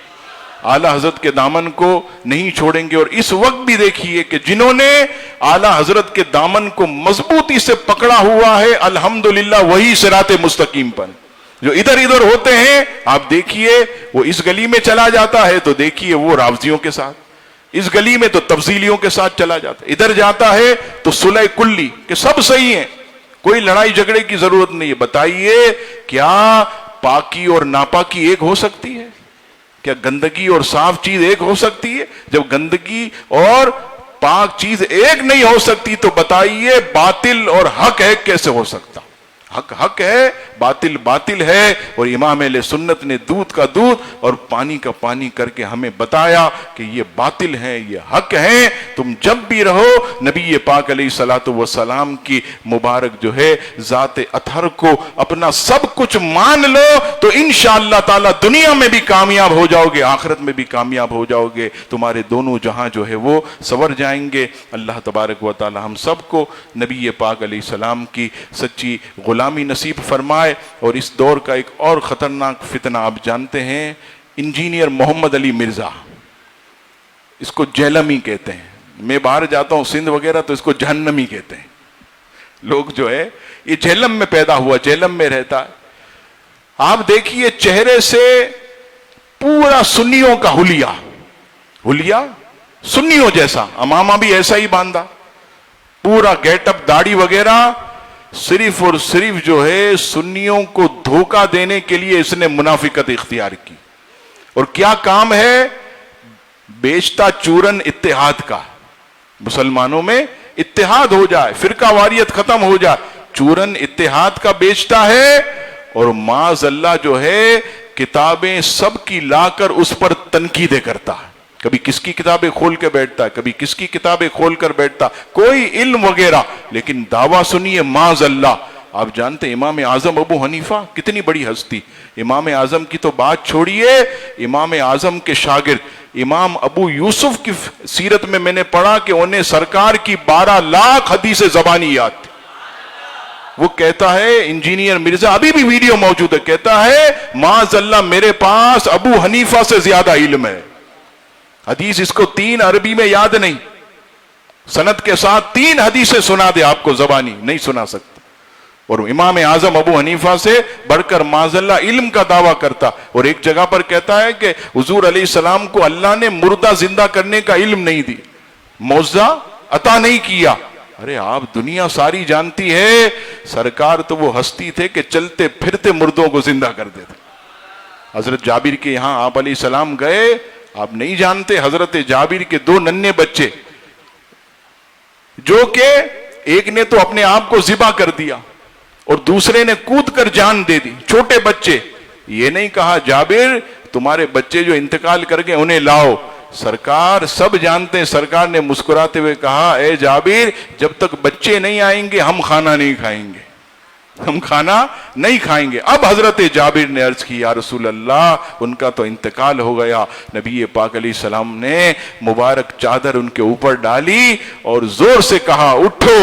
اعلیٰ حضرت کے دامن کو نہیں چھوڑیں گے۔ اور اس وقت بھی دیکھیے کہ جنہوں نے اعلیٰ حضرت کے دامن کو مضبوطی سے پکڑا ہوا ہے الحمدللہ وہی صراط مستقیم پر۔ جو ادھر ادھر ہوتے ہیں آپ دیکھیے، وہ اس گلی میں چلا جاتا ہے تو دیکھیے وہ رافضیوں کے ساتھ، اس گلی میں تو تفضیلیوں کے ساتھ چلا جاتا ہے، ادھر جاتا ہے تو صلح کلی کہ سب صحیح ہیں، کوئی لڑائی جھگڑے کی ضرورت نہیں ہے۔ بتائیے کیا پاکی اور ناپاکی ایک ہو سکتی ہے؟ کیا گندگی اور صاف چیز ایک ہو سکتی ہے؟ جب گندگی اور پاک چیز ایک نہیں ہو سکتی تو بتائیے باطل اور حق ایک کیسے ہو سکتا؟ حق حق ہے، باطل باطل ہے۔ اور امام اہل سنت نے دودھ کا دودھ اور پانی کا پانی کر کے ہمیں بتایا کہ یہ باطل ہیں، یہ حق ہیں۔ تم جب بھی رہو نبی پاک علیہ الصلوۃ والسلام کی مبارک جو ہے ذات اطہر کو اپنا سب کچھ مان لو تو انشاءاللہ تعالی دنیا میں بھی کامیاب ہو جاؤ گے، آخرت میں بھی کامیاب ہو جاؤ گے، تمہارے دونوں جہاں جو ہے وہ سنور جائیں گے۔ اللہ تبارک و تعالی ہم سب کو نبی پاک علیہ السلام کی سچی غلامی نصیب فرمائے۔ اور اس دور کا ایک اور خطرناک فتنہ آپ جانتے ہیں، انجینئر محمد علی مرزا، اس کو جہلمی کہتے ہیں۔ میں باہر جاتا ہوں سندھ وغیرہ تو اس کو جہنمی کہتے ہیں لوگ، جو ہے یہ جہلم میں پیدا ہوا، جہلم میں رہتا ہے۔ آپ دیکھیے چہرے سے پورا سنیوں کا حلیہ سنیوں جیسا، امامہ بھی ایسا ہی باندھا، پورا گیٹ اپ داڑھی وغیرہ، صرف اور صرف جو ہے سنیوں کو دھوکہ دینے کے لیے اس نے منافقت اختیار کی۔ اور کیا کام ہے؟ بیچتا چورن اتحاد کا، مسلمانوں میں اتحاد ہو جائے، فرقہ واریت ختم ہو جائے، چورن اتحاد کا بیچتا ہے۔ اور معاذ اللہ جو ہے کتابیں سب کی لا کر اس پر تنقیدیں کرتا ہے، کبھی کس کی کتابیں کھول کے بیٹھتا ہے، کبھی کس کی کتابیں کھول کر بیٹھتا، کوئی علم وغیرہ، لیکن دعویٰ سنیے معاذ اللہ۔ آپ جانتے امام اعظم ابو حنیفہ کتنی بڑی ہستی، امام اعظم کی تو بات چھوڑیے، امام اعظم کے شاگرد امام ابو یوسف کی سیرت میں نے پڑھا کہ انہیں سرکار کی 12 لاکھ حدیث زبانی یاد تھی۔ وہ کہتا ہے انجینئر مرزا، ابھی بھی ویڈیو موجود ہے، کہتا ہے معاذ اللہ میرے پاس ابو حنیفہ سے زیادہ علم ہے، حدیث اس کو 3 عربی میں یاد نہیں، سند کے ساتھ 3 حدیثیں سنا دے آپ کو زبانی نہیں سنا سکتا۔ اور امام اعظم ابو حنیفہ سے بڑھ کر معاذ اللہ علم کا دعویٰ کرتا۔ اور ایک جگہ پر کہتا ہے کہ حضور علیہ السلام کو اللہ نے مردہ زندہ کرنے کا علم نہیں دی، معجزہ عطا نہیں کیا۔ ارے آپ دنیا ساری جانتی ہے، سرکار تو وہ ہستی تھے کہ چلتے پھرتے مردوں کو زندہ کر دیتے۔ حضرت جابر کے یہاں آپ علیہ السلام گئے، آپ نہیں جانتے حضرت جابر کے 2 ننھے بچے، جو کہ ایک نے تو اپنے آپ کو ذبح کر دیا اور دوسرے نے کود کر جان دے دی، چھوٹے بچے۔ یہ نہیں کہا جابر تمہارے بچے جو انتقال کر گئے انہیں لاؤ، سرکار سب جانتے ہیں، سرکار نے مسکراتے ہوئے کہا اے جابر جب تک بچے نہیں آئیں گے ہم کھانا نہیں کھائیں گے، ہم کھانا نہیں کھائیں گے۔ اب حضرت جابر نے عرض کی یا رسول اللہ ان کا تو انتقال ہو گیا۔ نبی پاک علیہ السلام نے مبارک چادر ان کے اوپر ڈالی اور زور سے کہا اٹھو۔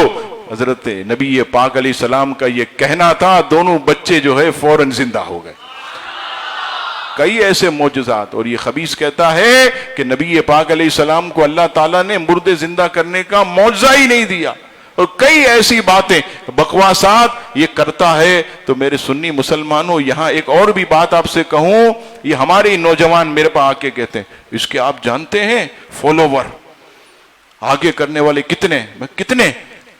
حضرت نبی پاک علیہ السلام کا یہ کہنا تھا، دونوں بچے جو ہے فوراً زندہ ہو گئے۔ کئی ایسے معجزات، اور یہ خبیث کہتا ہے کہ نبی پاک علیہ السلام کو اللہ تعالیٰ نے مردے زندہ کرنے کا معجزہ ہی نہیں دیا، اور کئی ایسی باتیں بکواسات یہ کرتا ہے۔ تو میرے سنی مسلمانوں یہاں ایک اور بھی بات آپ سے کہوں، یہ ہمارے نوجوان میرے پاس آ کے کہتے ہیں اس کے آپ جانتے ہیں فالوور آگے کرنے والے کتنے؟ میں کتنے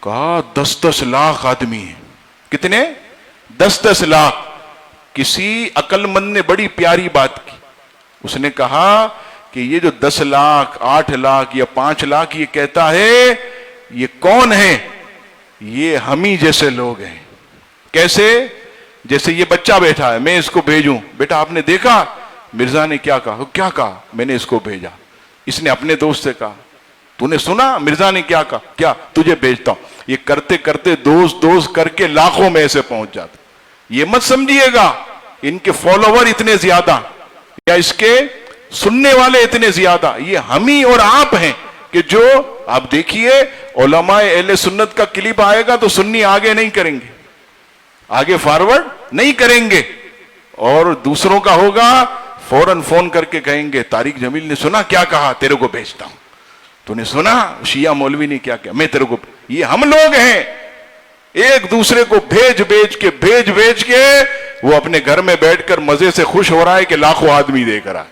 کہا 10-10 لاکھ آدمی ہیں۔ کتنے؟ 10-10 لاکھ۔ کسی عقل مند نے بڑی پیاری بات کی، اس نے کہا کہ یہ جو 10 لاکھ 8 لاکھ یا 5 لاکھ یہ کہتا ہے یہ کون ہے؟ یہ ہم ہی جیسے لوگ ہیں۔ کیسے؟ جیسے یہ بچہ بیٹھا ہے، میں اس کو بھیجوں، بیٹا آپ نے دیکھا مرزا نے کیا کہا؟ کیا کہا؟ میں نے اس کو بھیجا۔ اس نے اپنے دوست سے کہا تو نے سنا مرزا نے کیا کہا؟ کیا؟ تجھے بھیجتا ہوں۔ یہ کرتے کرتے دوست کر کے لاکھوں میں ایسے پہنچ جاتا۔ یہ مت سمجھیے گا ان کے فالوور اتنے زیادہ یا اس کے سننے والے اتنے زیادہ، یہ ہم ہی اور آپ ہیں کہ جو آپ دیکھیے علماء اہل سنت کا کلپ آئے گا تو سنی آگے نہیں کریں گے، آگے فارورڈ نہیں کریں گے، اور دوسروں کا ہوگا فوراً فون کر کے کہیں گے طارق جمیل نے سنا کیا کہا؟ تیرے کو بھیجتا ہوں۔ تو نے سنا شیعہ مولوی نے کیا کیا؟ میں تیرے کو۔ یہ ہم لوگ ہیں، ایک دوسرے کو بھیج کے وہ اپنے گھر میں بیٹھ کر مزے سے خوش ہو رہا ہے کہ لاکھوں آدمی دیکھ رہا ہے،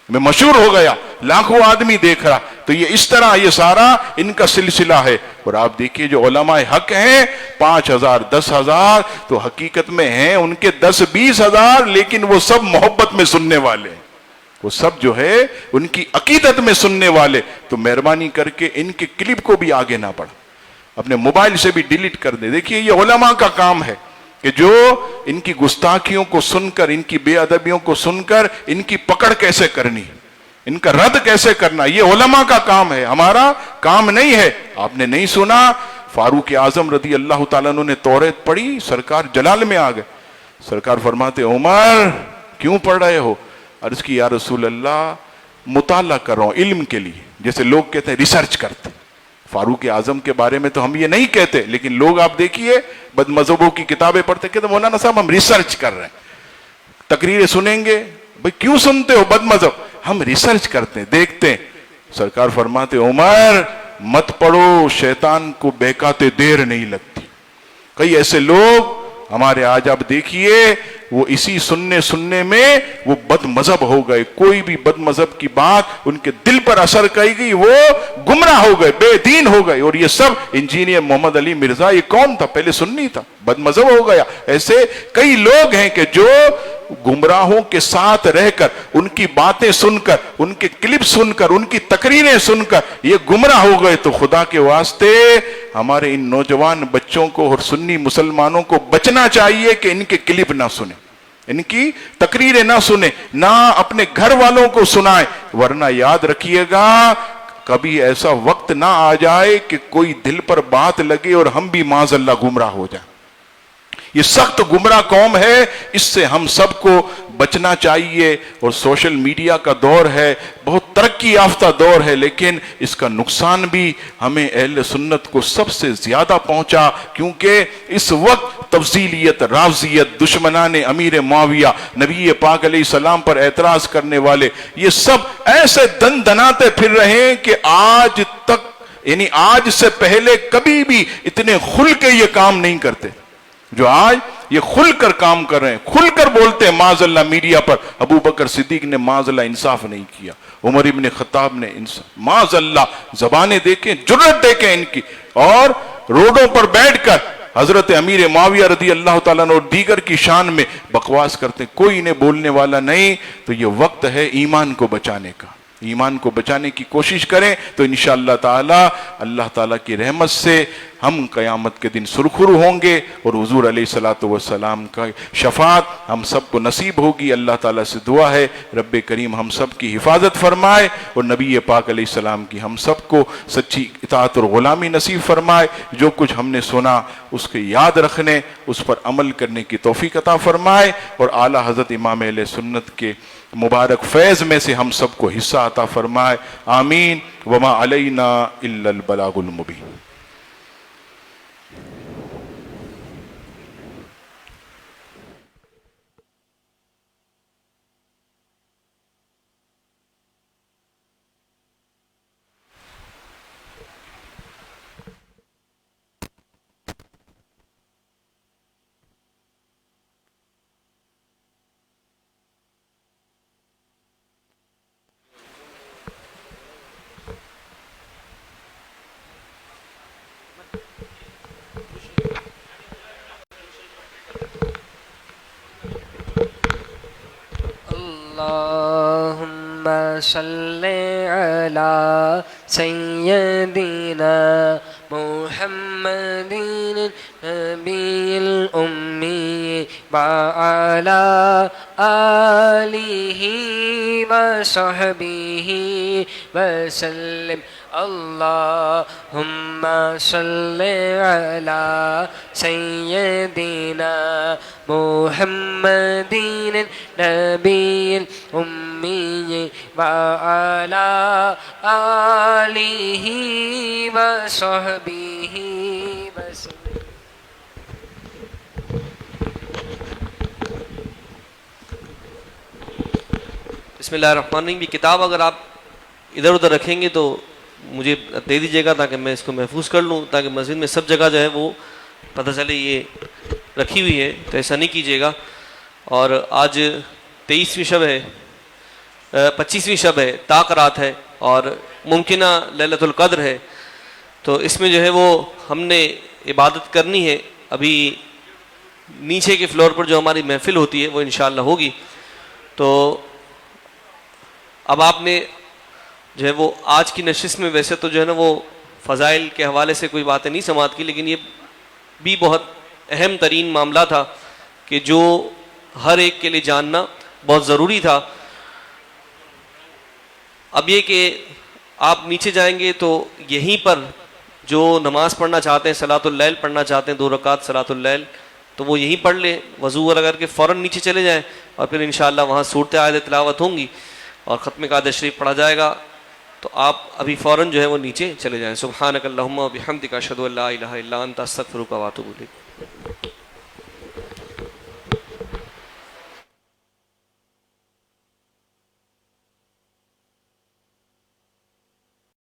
میں مشہور ہو گیا، لاکھوں آدمی دیکھ رہا۔ تو یہ اس طرح یہ سارا ان کا سلسلہ ہے۔ اور آپ دیکھیے جو علماء حق ہیں 5000 10,000 تو حقیقت میں ہیں ان کے 10-20 ہزار، لیکن وہ سب محبت میں سننے والے ہیں، وہ سب جو ہے ان کی عقیدت میں سننے والے۔ تو مہربانی کر کے ان کے کلپ کو بھی آگے نہ بڑھ، اپنے موبائل سے بھی ڈیلیٹ کر دیں۔ دیکھیے یہ علماء کا کام ہے کہ جو ان کی گستاخیوں کو سن کر، ان کی بے ادبیوں کو سن کر ان کی پکڑ کیسے کرنی، ان کا رد کیسے کرنا، یہ علماء کا کام ہے، ہمارا کام نہیں ہے۔ آپ نے نہیں سنا فاروق اعظم رضی اللہ تعالیٰ عنہ نے توریت پڑھی، سرکار جلال میں آ گئے، سرکار فرماتے عمر کیوں پڑھ رہے ہو؟ عرض کی یا رسول اللہ مطالعہ کر رہا ہوں علم کے لیے، جیسے لوگ کہتے ہیں ریسرچ کرتے۔ فاروق اعظم کے بارے میں تو ہم یہ نہیں کہتے، لیکن لوگ آپ دیکھیے بد مذہبوں کی کتابیں پڑھتے کہتے مولانا صاحب ہم ریسرچ کر رہے ہیں۔ تقریریں سنیں گے، بھئی کیوں سنتے ہو بد مذہب؟ ہم ریسرچ کرتے ہیں، دیکھتے ہیں۔ سرکار فرماتے عمر مت پڑھو، شیطان کو بہکاتے دیر نہیں لگتی۔ کئی ایسے لوگ ہمارے آج آپ دیکھیے وہ اسی سننے میں وہ بد مذہب ہو گئے، کوئی بھی بد مذہب کی بات ان کے دل پر اثر کرے گی وہ گمراہ ہو گئے، بے دین ہو گئے۔ اور یہ سب انجینئر محمد علی مرزا یہ کون تھا؟ پہلے سنی تھا، بد مذہب ہو گیا۔ ایسے کئی لوگ ہیں کہ جو گمراہوں کے ساتھ رہ کر، ان کی باتیں سن کر، ان کے کلپ سن کر، ان کی تقریریں سن کر یہ گمراہ ہو گئے۔ تو خدا کے واسطے ہمارے ان نوجوان بچوں کو اور سنی مسلمانوں کو بچنا چاہیے کہ ان کے کلپ نہ سنیں، ان کی تقریریں نہ سنیں، نہ اپنے گھر والوں کو سنائیں، ورنہ یاد رکھیے گا کبھی ایسا وقت نہ آ جائے کہ کوئی دل پر بات لگے اور ہم بھی معاذ اللہ گمراہ ہو جائیں۔ یہ سخت گمراہ قوم ہے، اس سے ہم سب کو بچنا چاہیے۔ اور سوشل میڈیا کا دور ہے، بہت ترقی یافتہ دور ہے، لیکن اس کا نقصان بھی ہمیں اہل سنت کو سب سے زیادہ پہنچا، کیونکہ اس وقت تفضیلیت، رافضیت، دشمنان امیر معاویہ، نبی پاک علیہ السلام پر اعتراض کرنے والے یہ سب ایسے دن دناتے پھر رہے ہیں کہ آج تک، یعنی آج سے پہلے کبھی بھی اتنے کھل کے یہ کام نہیں کرتے جو آج یہ کھل کر کام کر رہے ہیں، کھل کر بولتے ہیں معاذ اللہ میڈیا پر۔ ابو بکر صدیق نے معاذ اللہ انصاف نہیں کیا، عمر ابن خطاب نے انصاف، معاذ اللہ زبانیں دیکھیں، جرأت دیکھیں ان کی، اور روڈوں پر بیٹھ کر حضرت امیر معاویہ رضی اللہ تعالیٰ عنہ اور دیگر کی شان میں بکواس کرتے ہیں، کوئی انہیں بولنے والا نہیں۔ تو یہ وقت ہے ایمان کو بچانے کا، ایمان کو بچانے کی کوشش کریں تو انشاءاللہ تعالی اللہ تعالیٰ کی رحمت سے ہم قیامت کے دن سرخرو ہوں گے، اور حضور علیہ الصلوۃ والسلام کا شفاعت ہم سب کو نصیب ہوگی۔ اللہ تعالیٰ سے دعا ہے رب کریم ہم سب کی حفاظت فرمائے، اور نبی پاک علیہ السلام کی ہم سب کو سچی اطاعت اور غلامی نصیب فرمائے۔ جو کچھ ہم نے سنا اس کے یاد رکھنے، اس پر عمل کرنے کی توفیق عطا فرمائے، اور اعلیٰ حضرت امام اہل سنت کے مبارک فیض میں سے ہم سب کو حصہ عطا فرمائے، آمین۔ وما علینا الا البلاغ المبین۔ اللهم صل على سيدنا محمد النبي الأمي وعلى آله وصحبه وسلم۔ اللهم صل على سيدنا محمد النبي الأمي وعلى آله وصحبه وسلم۔ بسم اللہ الرحمن الرحیم۔ یہ کتاب اگر آپ ادھر ادھر رکھیں گے تو مجھے دے دیجیے گا تاکہ میں اس کو محفوظ کر لوں، تاکہ مسجد میں سب جگہ جو ہے وہ پتہ چلے یہ رکھی ہوئی ہے، تو ایسا نہیں کیجیے گا۔ اور آج 23ویں شب ہے، 25ویں شب ہے، طاق رات ہے، اور ممکنہ لیلۃ القدر ہے، تو اس میں جو ہے وہ ہم نے عبادت کرنی ہے۔ ابھی نیچے کے فلور پر جو ہماری محفل ہوتی ہے وہ انشاءاللہ ہوگی، تو اب آپ نے جو ہے وہ آج کی نشست میں ویسے تو جو ہے نا وہ فضائل کے حوالے سے کوئی باتیں نہیں سماعت کی، لیکن یہ بھی بہت اہم ترین معاملہ تھا کہ جو ہر ایک کے لیے جاننا بہت ضروری تھا۔ اب یہ کہ آپ نیچے جائیں گے تو یہیں پر جو نماز پڑھنا چاہتے ہیں، صلاۃ اللیل پڑھنا چاہتے ہیں، 2 رکعت صلاۃ اللیل، تو وہ یہیں پڑھ لیں، وضو وغیرہ کر کے فوراً نیچے چلے جائیں، اور پھر انشاءاللہ وہاں صورت آیت تلاوت ہوں گی اور ختم قادر شریف پڑھا جائے گا، تو آپ ابھی فوراً جو ہے وہ نیچے چلے جائیں۔ سبحانک اللہم و بحمدک اشہد ان لا الہ الا انت استغفرک و اتوب الیک۔